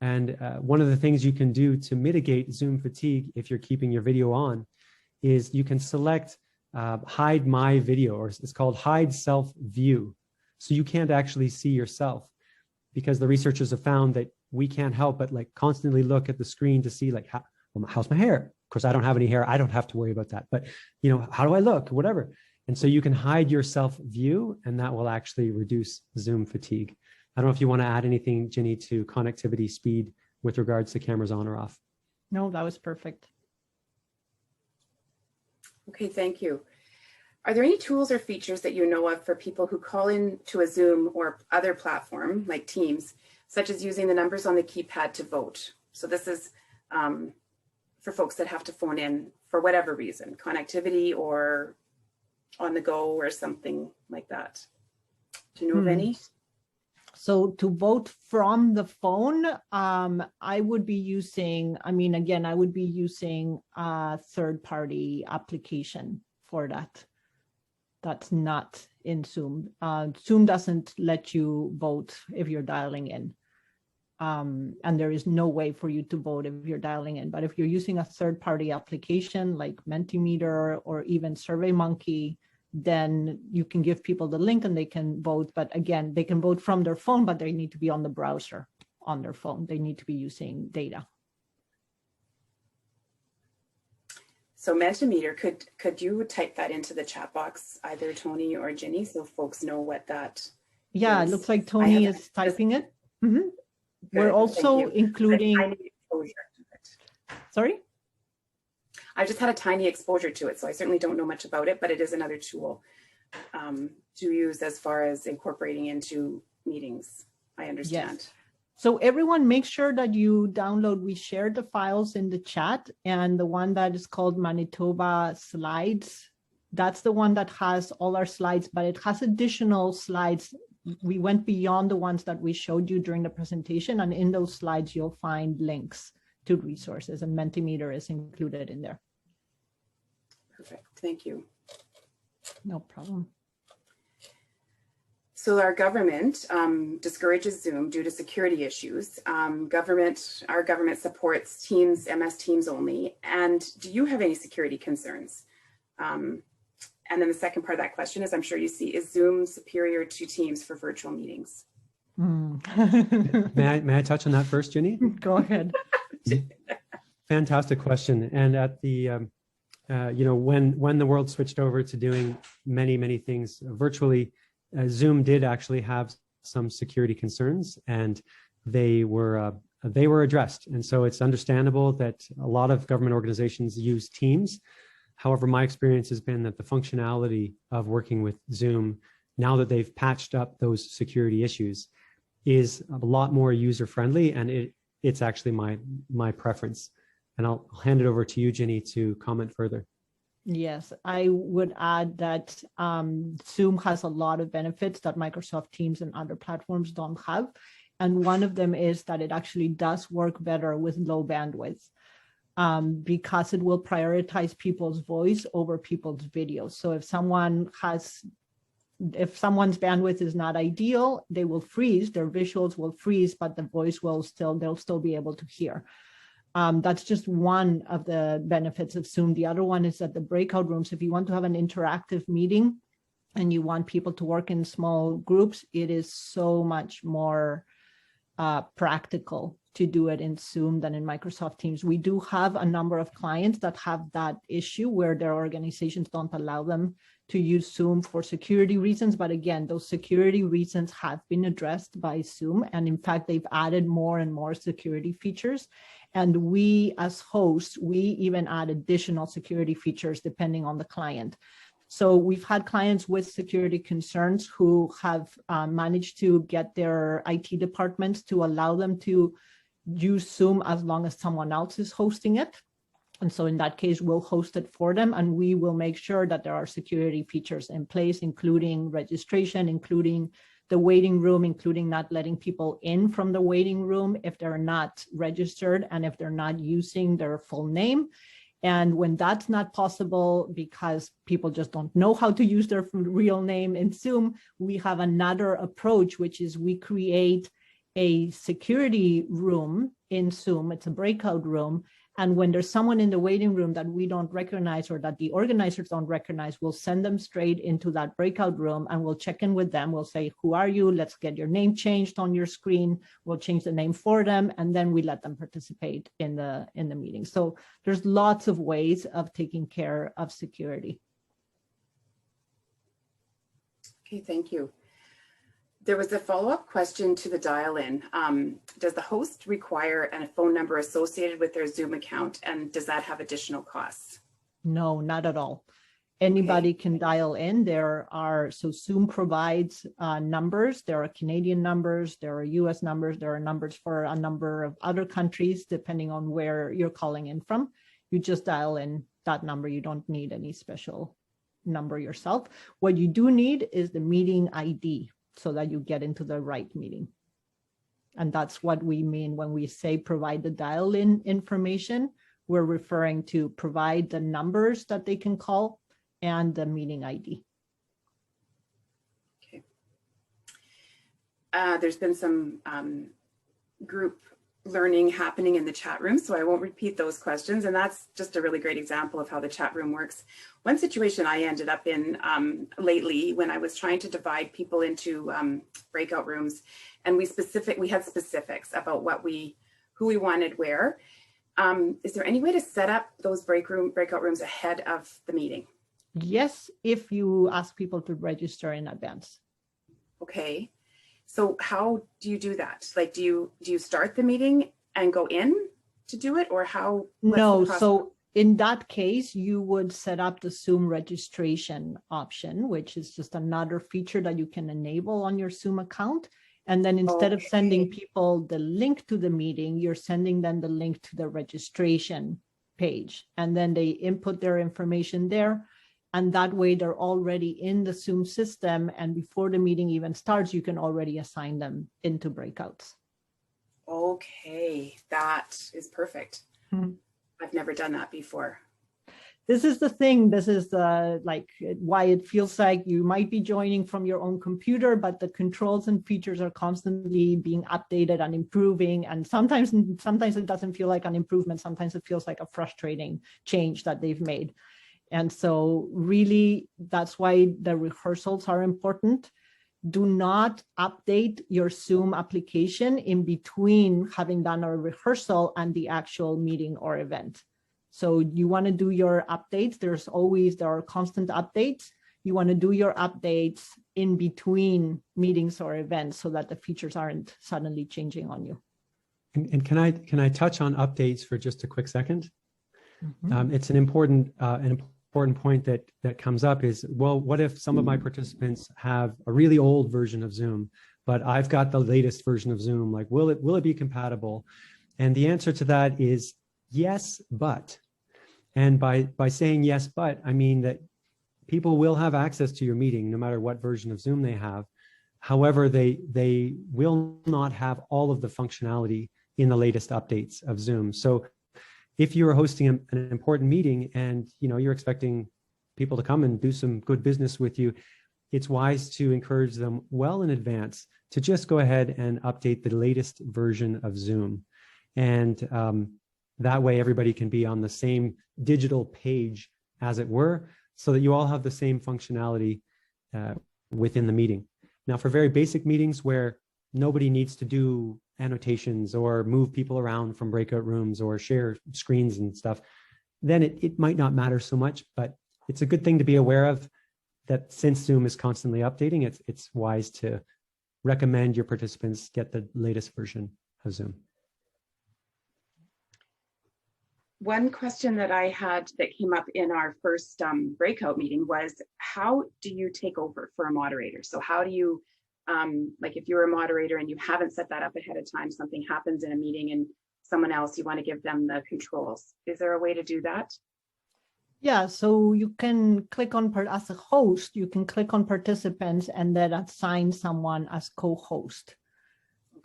S2: And one of the things you can do to mitigate Zoom fatigue if you're keeping your video on is you can select hide my video, or it's called hide self view. So you can't actually see yourself, because the researchers have found that we can't help but like constantly look at the screen to see like, how's my hair? Of course, I don't have any hair. I don't have to worry about that. But, you know, how do I look? Whatever. And so you can hide your self view, and that will actually reduce Zoom fatigue. I don't know if you want to add anything, Ginny, to connectivity speed with regards to cameras on or off.
S1: No, that was perfect.
S3: Okay, thank you. Are there any tools or features that you know of for people who call in to a Zoom or other platform like Teams, such as using the numbers on the keypad to vote? So this is for folks that have to phone in for whatever reason, connectivity or on the go or something like that. Do you know of any?
S1: So to vote from the phone, I would be using, I would be using a third-party application for that. That's not in Zoom. Zoom doesn't let you vote if you're dialing in. And there is no way for you to vote if you're dialing in. But if you're using a third-party application like Mentimeter or even SurveyMonkey, then you can give people the link and they can vote. But again, they can vote from their phone, but they need to be on the browser on their phone. They need to be using data.
S3: So Mentimeter, could you type that into the chat box, either Tony or Ginny, so folks know what that
S1: Yeah,
S3: is?
S1: it looks like Tony is typing it. Mm-hmm. We're also including, sorry?
S3: I just had a tiny exposure to it, so I certainly don't know much about it, but it is another tool to use as far as incorporating into meetings, I understand.
S1: Yes. So everyone make sure that you download, we shared the files in the chat, and the one that is called Manitoba Slides, that's the one that has all our slides, but it has additional slides. We went beyond the ones that we showed you during the presentation, and in those slides, you'll find links to resources, and Mentimeter is included in there.
S3: Perfect, thank you.
S1: No problem.
S3: So our government discourages Zoom due to security issues. Our government supports Teams, MS Teams only. And do you have any security concerns? And then the second part of that question is, I'm sure you see, is Zoom superior to Teams for virtual meetings?
S2: May I touch on that first, Ginny?
S1: Go ahead.
S2: Fantastic question. And at the, when the world switched over to doing many things virtually, Zoom did actually have some security concerns, and they were addressed. And so it's understandable that a lot of government organizations use Teams. However, my experience has been that the functionality of working with Zoom, now that they've patched up those security issues, is a lot more user-friendly, and it's actually my preference. And I'll hand it over to you, Ginny, to comment further.
S1: Yes, I would add that Zoom has a lot of benefits that Microsoft Teams and other platforms don't have. And one of them is that it actually does work better with low bandwidth because it will prioritize people's voice over people's videos. So if someone's bandwidth is not ideal, they will freeze, their visuals will freeze, but the voice will they'll still be able to hear. That's just one of the benefits of Zoom. The other one is that the breakout rooms, if you want to have an interactive meeting and you want people to work in small groups, it is so much more practical to do it in Zoom than in Microsoft Teams. We do have a number of clients that have that issue where their organizations don't allow them to use Zoom for security reasons. But again, those security reasons have been addressed by Zoom. And in fact, they've added more and more security features. And we as hosts, we even add additional security features depending on the client. So we've had clients with security concerns who have managed to get their IT departments to allow them to use Zoom as long as someone else is hosting it. And so in that case, we'll host it for them, and we will make sure that there are security features in place, including registration, including the waiting room, including not letting people in from the waiting room if they're not registered and if they're not using their full name. And when that's not possible because people just don't know how to use their real name in Zoom, we have another approach, which is we create a security room in Zoom. It's a breakout room. And when there's someone in the waiting room that we don't recognize or that the organizers don't recognize, we'll send them straight into that breakout room and we'll check in with them. We'll say, who are you? Let's get your name changed on your screen. We'll change the name for them. And then we let them participate in the meeting. So there's lots of ways of taking care of security.
S3: Okay, thank you. There was a follow-up question to the dial-in. Does the host require a phone number associated with their Zoom account, and does that have additional costs?
S1: No, not at all. Anybody can dial in. So Zoom provides numbers. There are Canadian numbers, there are US numbers, there are numbers for a number of other countries, depending on where you're calling in from. You just dial in that number. You don't need any special number yourself. What you do need is the meeting ID, so that you get into the right meeting. And that's what we mean when we say provide the dial-in information. We're referring to provide the numbers that they can call and the meeting ID.
S3: Okay. There's been some group learning happening in the chat room, so I won't repeat those questions. And that's just a really great example of how the chat room works. One situation I ended up in lately when I was trying to divide people into breakout rooms, and we had specifics about who we wanted where. Is there any way to set up those breakout rooms ahead of the meeting?
S1: Yes, if you ask people to register in advance.
S3: Okay. So how do you do that? Like, do you start the meeting and go in to do it, or how?
S1: No, so in that case, you would set up the Zoom registration option, which is just another feature that you can enable on your Zoom account. And then instead of sending people the link to the meeting, you're sending them the link to the registration page. And then they input their information there. And that way they're already in the Zoom system. And before the meeting even starts, you can already assign them into breakouts.
S3: Okay, that is perfect.
S1: Mm-hmm.
S3: I've never done that before.
S1: This is the thing. This is why it feels like you might be joining from your own computer, but the controls and features are constantly being updated and improving. And sometimes it doesn't feel like an improvement. Sometimes it feels like a frustrating change that they've made. And so really, that's why the rehearsals are important. Do not update your Zoom application in between having done a rehearsal and the actual meeting or event. So you want to do your updates. There are constant updates. You want to do your updates in between meetings or events so that the features aren't suddenly changing on you.
S2: And can I touch on updates for just a quick second?
S1: Mm-hmm.
S2: It's an important point that comes up is, well, what if some of my participants have a really old version of Zoom, but I've got the latest version of Zoom? Like, will it be compatible? And the answer to that is yes, but. And by saying yes, but, I mean that people will have access to your meeting no matter what version of Zoom they have. However, they will not have all of the functionality in the latest updates of Zoom. So if you are hosting an important meeting and you're expecting people to come and do some good business with you, it's wise to encourage them well in advance to just go ahead and update the latest version of Zoom. And that way everybody can be on the same digital page, as it were, so that you all have the same functionality within the meeting. Now, for very basic meetings where nobody needs to do annotations or move people around from breakout rooms or share screens and stuff, then it might not matter so much, but it's a good thing to be aware of, that since Zoom is constantly updating, it's wise to recommend your participants get the latest version of Zoom.
S3: One question that I had that came up in our first breakout meeting was, how do you take over for a moderator? So how do you, like if you're a moderator and you haven't set that up ahead of time, something happens in a meeting and someone else, you want to give them the controls. Is there a way to do that?
S1: Yeah, so you can click on, as a host, you can click on participants and then assign someone as co-host.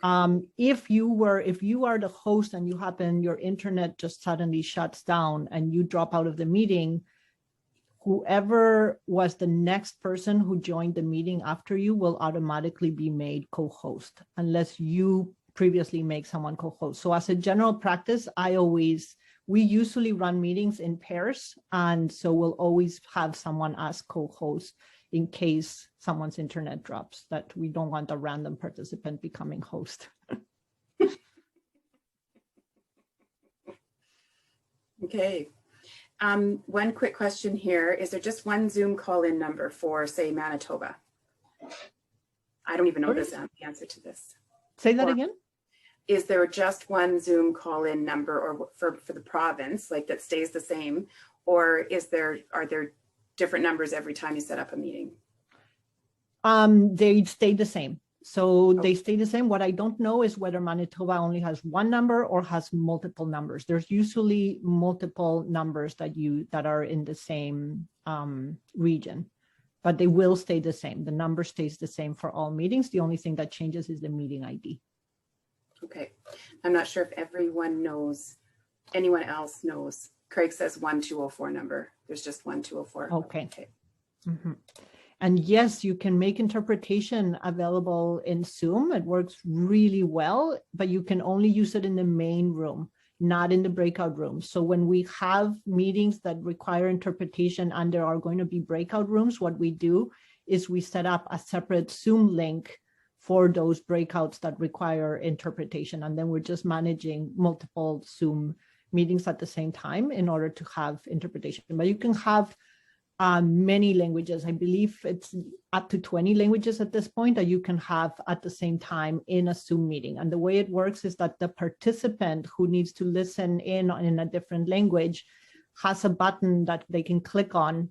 S1: If you are the host and your internet just suddenly shuts down and you drop out of the meeting, whoever was the next person who joined the meeting after you will automatically be made co-host unless you previously make someone co-host. So as a general practice, we usually run meetings in pairs. And so we'll always have someone as co-host in case someone's internet drops, that we don't want a random participant becoming host.
S3: Okay. One quick question here. Is there just one Zoom call-in number for, say, Manitoba? I don't even know the answer to this.
S1: Say that again?
S3: Is there just one Zoom call-in number or for the province, like that stays the same? Or are there different numbers every time you set up a meeting?
S1: They stay the same. So they stay the same. What I don't know is whether Manitoba only has one number or has multiple numbers. There's usually multiple numbers that are in the same region, but they will stay the same. The number stays the same for all meetings. The only thing that changes is the meeting ID. Okay. I'm not sure if anyone else knows. Craig says 1204 number. There's just 1204. Okay. Mm-hmm. And yes, you can make interpretation available in Zoom. It works really well, but you can only use it in the main room, not in the breakout rooms. So when we have meetings that require interpretation and there are going to be breakout rooms, what we do is we set up a separate Zoom link for those breakouts that require interpretation. And then we're just managing multiple Zoom meetings at the same time in order to have interpretation. But you can have many languages. I believe it's up to 20 languages at this point that you can have at the same time in a Zoom meeting. And the way it works is that the participant who needs to listen in a different language has a button that they can click on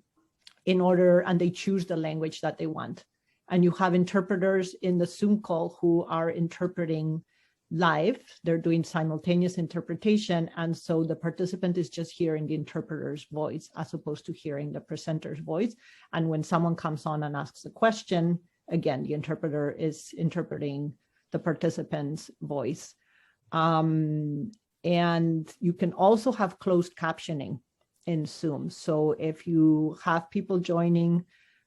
S1: and they choose the language that they want. And you have interpreters in the Zoom call who are interpreting live. They're doing simultaneous interpretation. And so the participant is just hearing the interpreter's voice as opposed to hearing the presenter's voice. And when someone comes on and asks a question, again, the interpreter is interpreting the participant's voice. And you can also have closed captioning in Zoom. So if you have people joining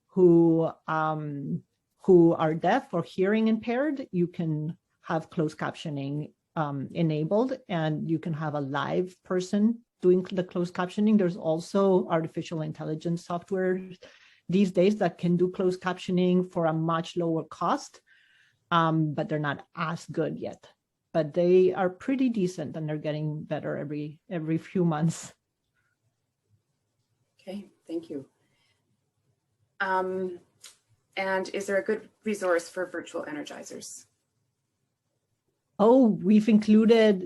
S1: who are deaf or hearing impaired, you can have closed captioning enabled, and you can have a live person doing the closed captioning. There's also artificial intelligence software these days that can do closed captioning for a much lower cost, but they're not as good yet. But they are pretty decent and they're getting better every few months. Okay, thank you. And is there a good resource for virtual energizers? Oh, we've included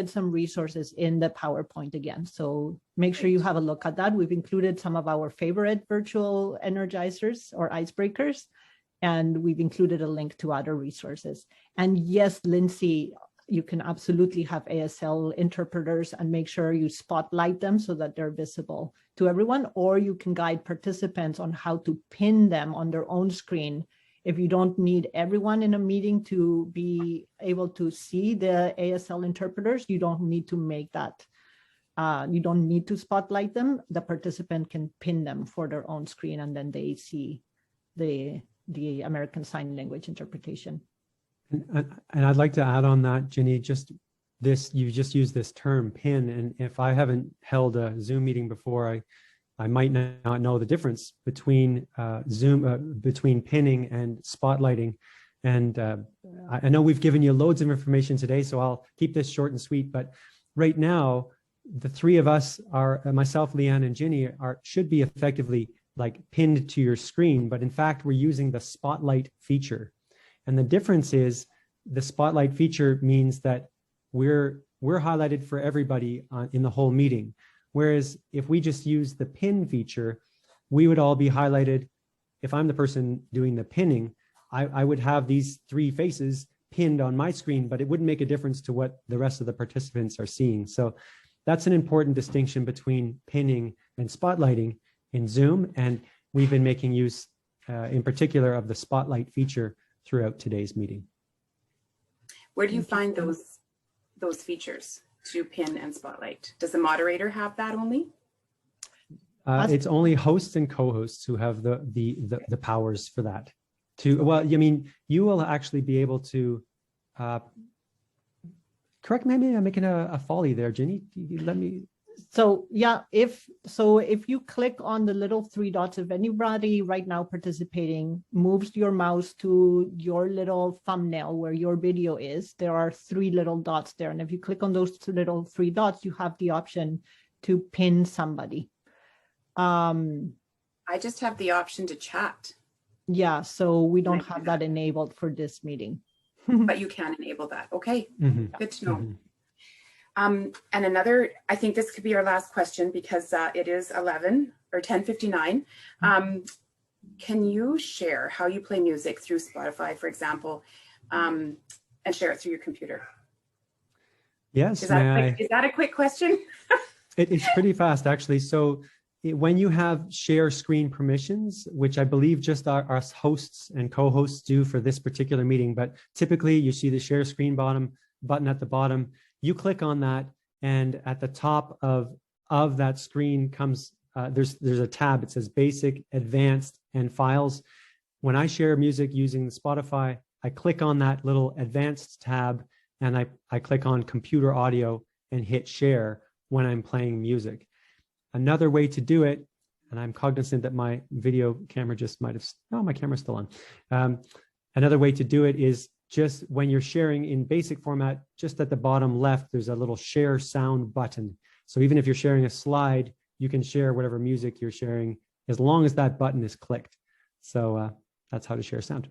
S1: some resources in the PowerPoint again. So make sure you have a look at that. We've included some of our favorite virtual energizers or icebreakers, and we've included a link to other resources. And yes, Lindsay, you can absolutely have ASL interpreters and make sure you spotlight them so that they're visible to everyone, or you can guide participants on how to pin them on their own screen. If you don't need everyone in a meeting to be able to see the ASL interpreters, you don't need to make that. You don't need to spotlight them. The participant can pin them for their own screen, and then they see the American Sign Language interpretation.
S2: And I'd like to add on that, Ginny, you just used this term pin. And if I haven't held a Zoom meeting before, I might not know the difference between between pinning and spotlighting. And I know we've given you loads of information today, so I'll keep this short and sweet. But right now, the three of us myself, Leanne, and Ginny should be effectively like pinned to your screen. But in fact, we're using the spotlight feature. And the difference is the spotlight feature means that we're highlighted for everybody in the whole meeting. Whereas if we just use the pin feature, we would all be highlighted. If I'm the person doing the pinning, I would have these three faces pinned on my screen, but it wouldn't make a difference to what the rest of the participants are seeing. So that's an important distinction between pinning and spotlighting in Zoom. And we've been making use in particular of the spotlight feature throughout today's meeting.
S3: Where do you
S1: Thank you
S3: find
S1: so
S3: those features to pin and spotlight? Does the moderator have that only?
S2: It's only hosts and co-hosts who have the powers for that. Well, I mean, you will actually be able to correct me. Maybe I'm making a folly there, Ginny. Let me.
S1: So yeah, if you click on the little three dots, if anybody right now participating moves your mouse to your little thumbnail where your video is, there are three little dots there. And if you click on those little three dots, you have the option to pin somebody.
S3: I just have the option to chat.
S1: Yeah, so we don't
S3: I do
S1: have that enabled for this meeting.
S3: But you can enable that. Okay, good to know. And another, I think this could be our last question because it is 10:59. Can you share how you play music through Spotify, for example, and share it through your computer?
S2: Yes.
S3: Is that a quick question?
S2: It's pretty fast, actually. So when you have share screen permissions, which I believe just our hosts and co-hosts do for this particular meeting, but typically you see the share screen button at the bottom. You click on that, and at the top of that screen comes there's a tab. It says Basic, Advanced, and Files. When I share music using Spotify, I click on that little Advanced tab, and I click on Computer Audio and hit Share when I'm playing music. Another way to do it, and I'm cognizant that my video camera just might have, oh, my camera's still on. Another way to do it is just when you're sharing in basic format, just at the bottom left, there's a little share sound button. So even if you're sharing a slide, you can share whatever music you're sharing as long as that button is clicked. So that's how to share sound.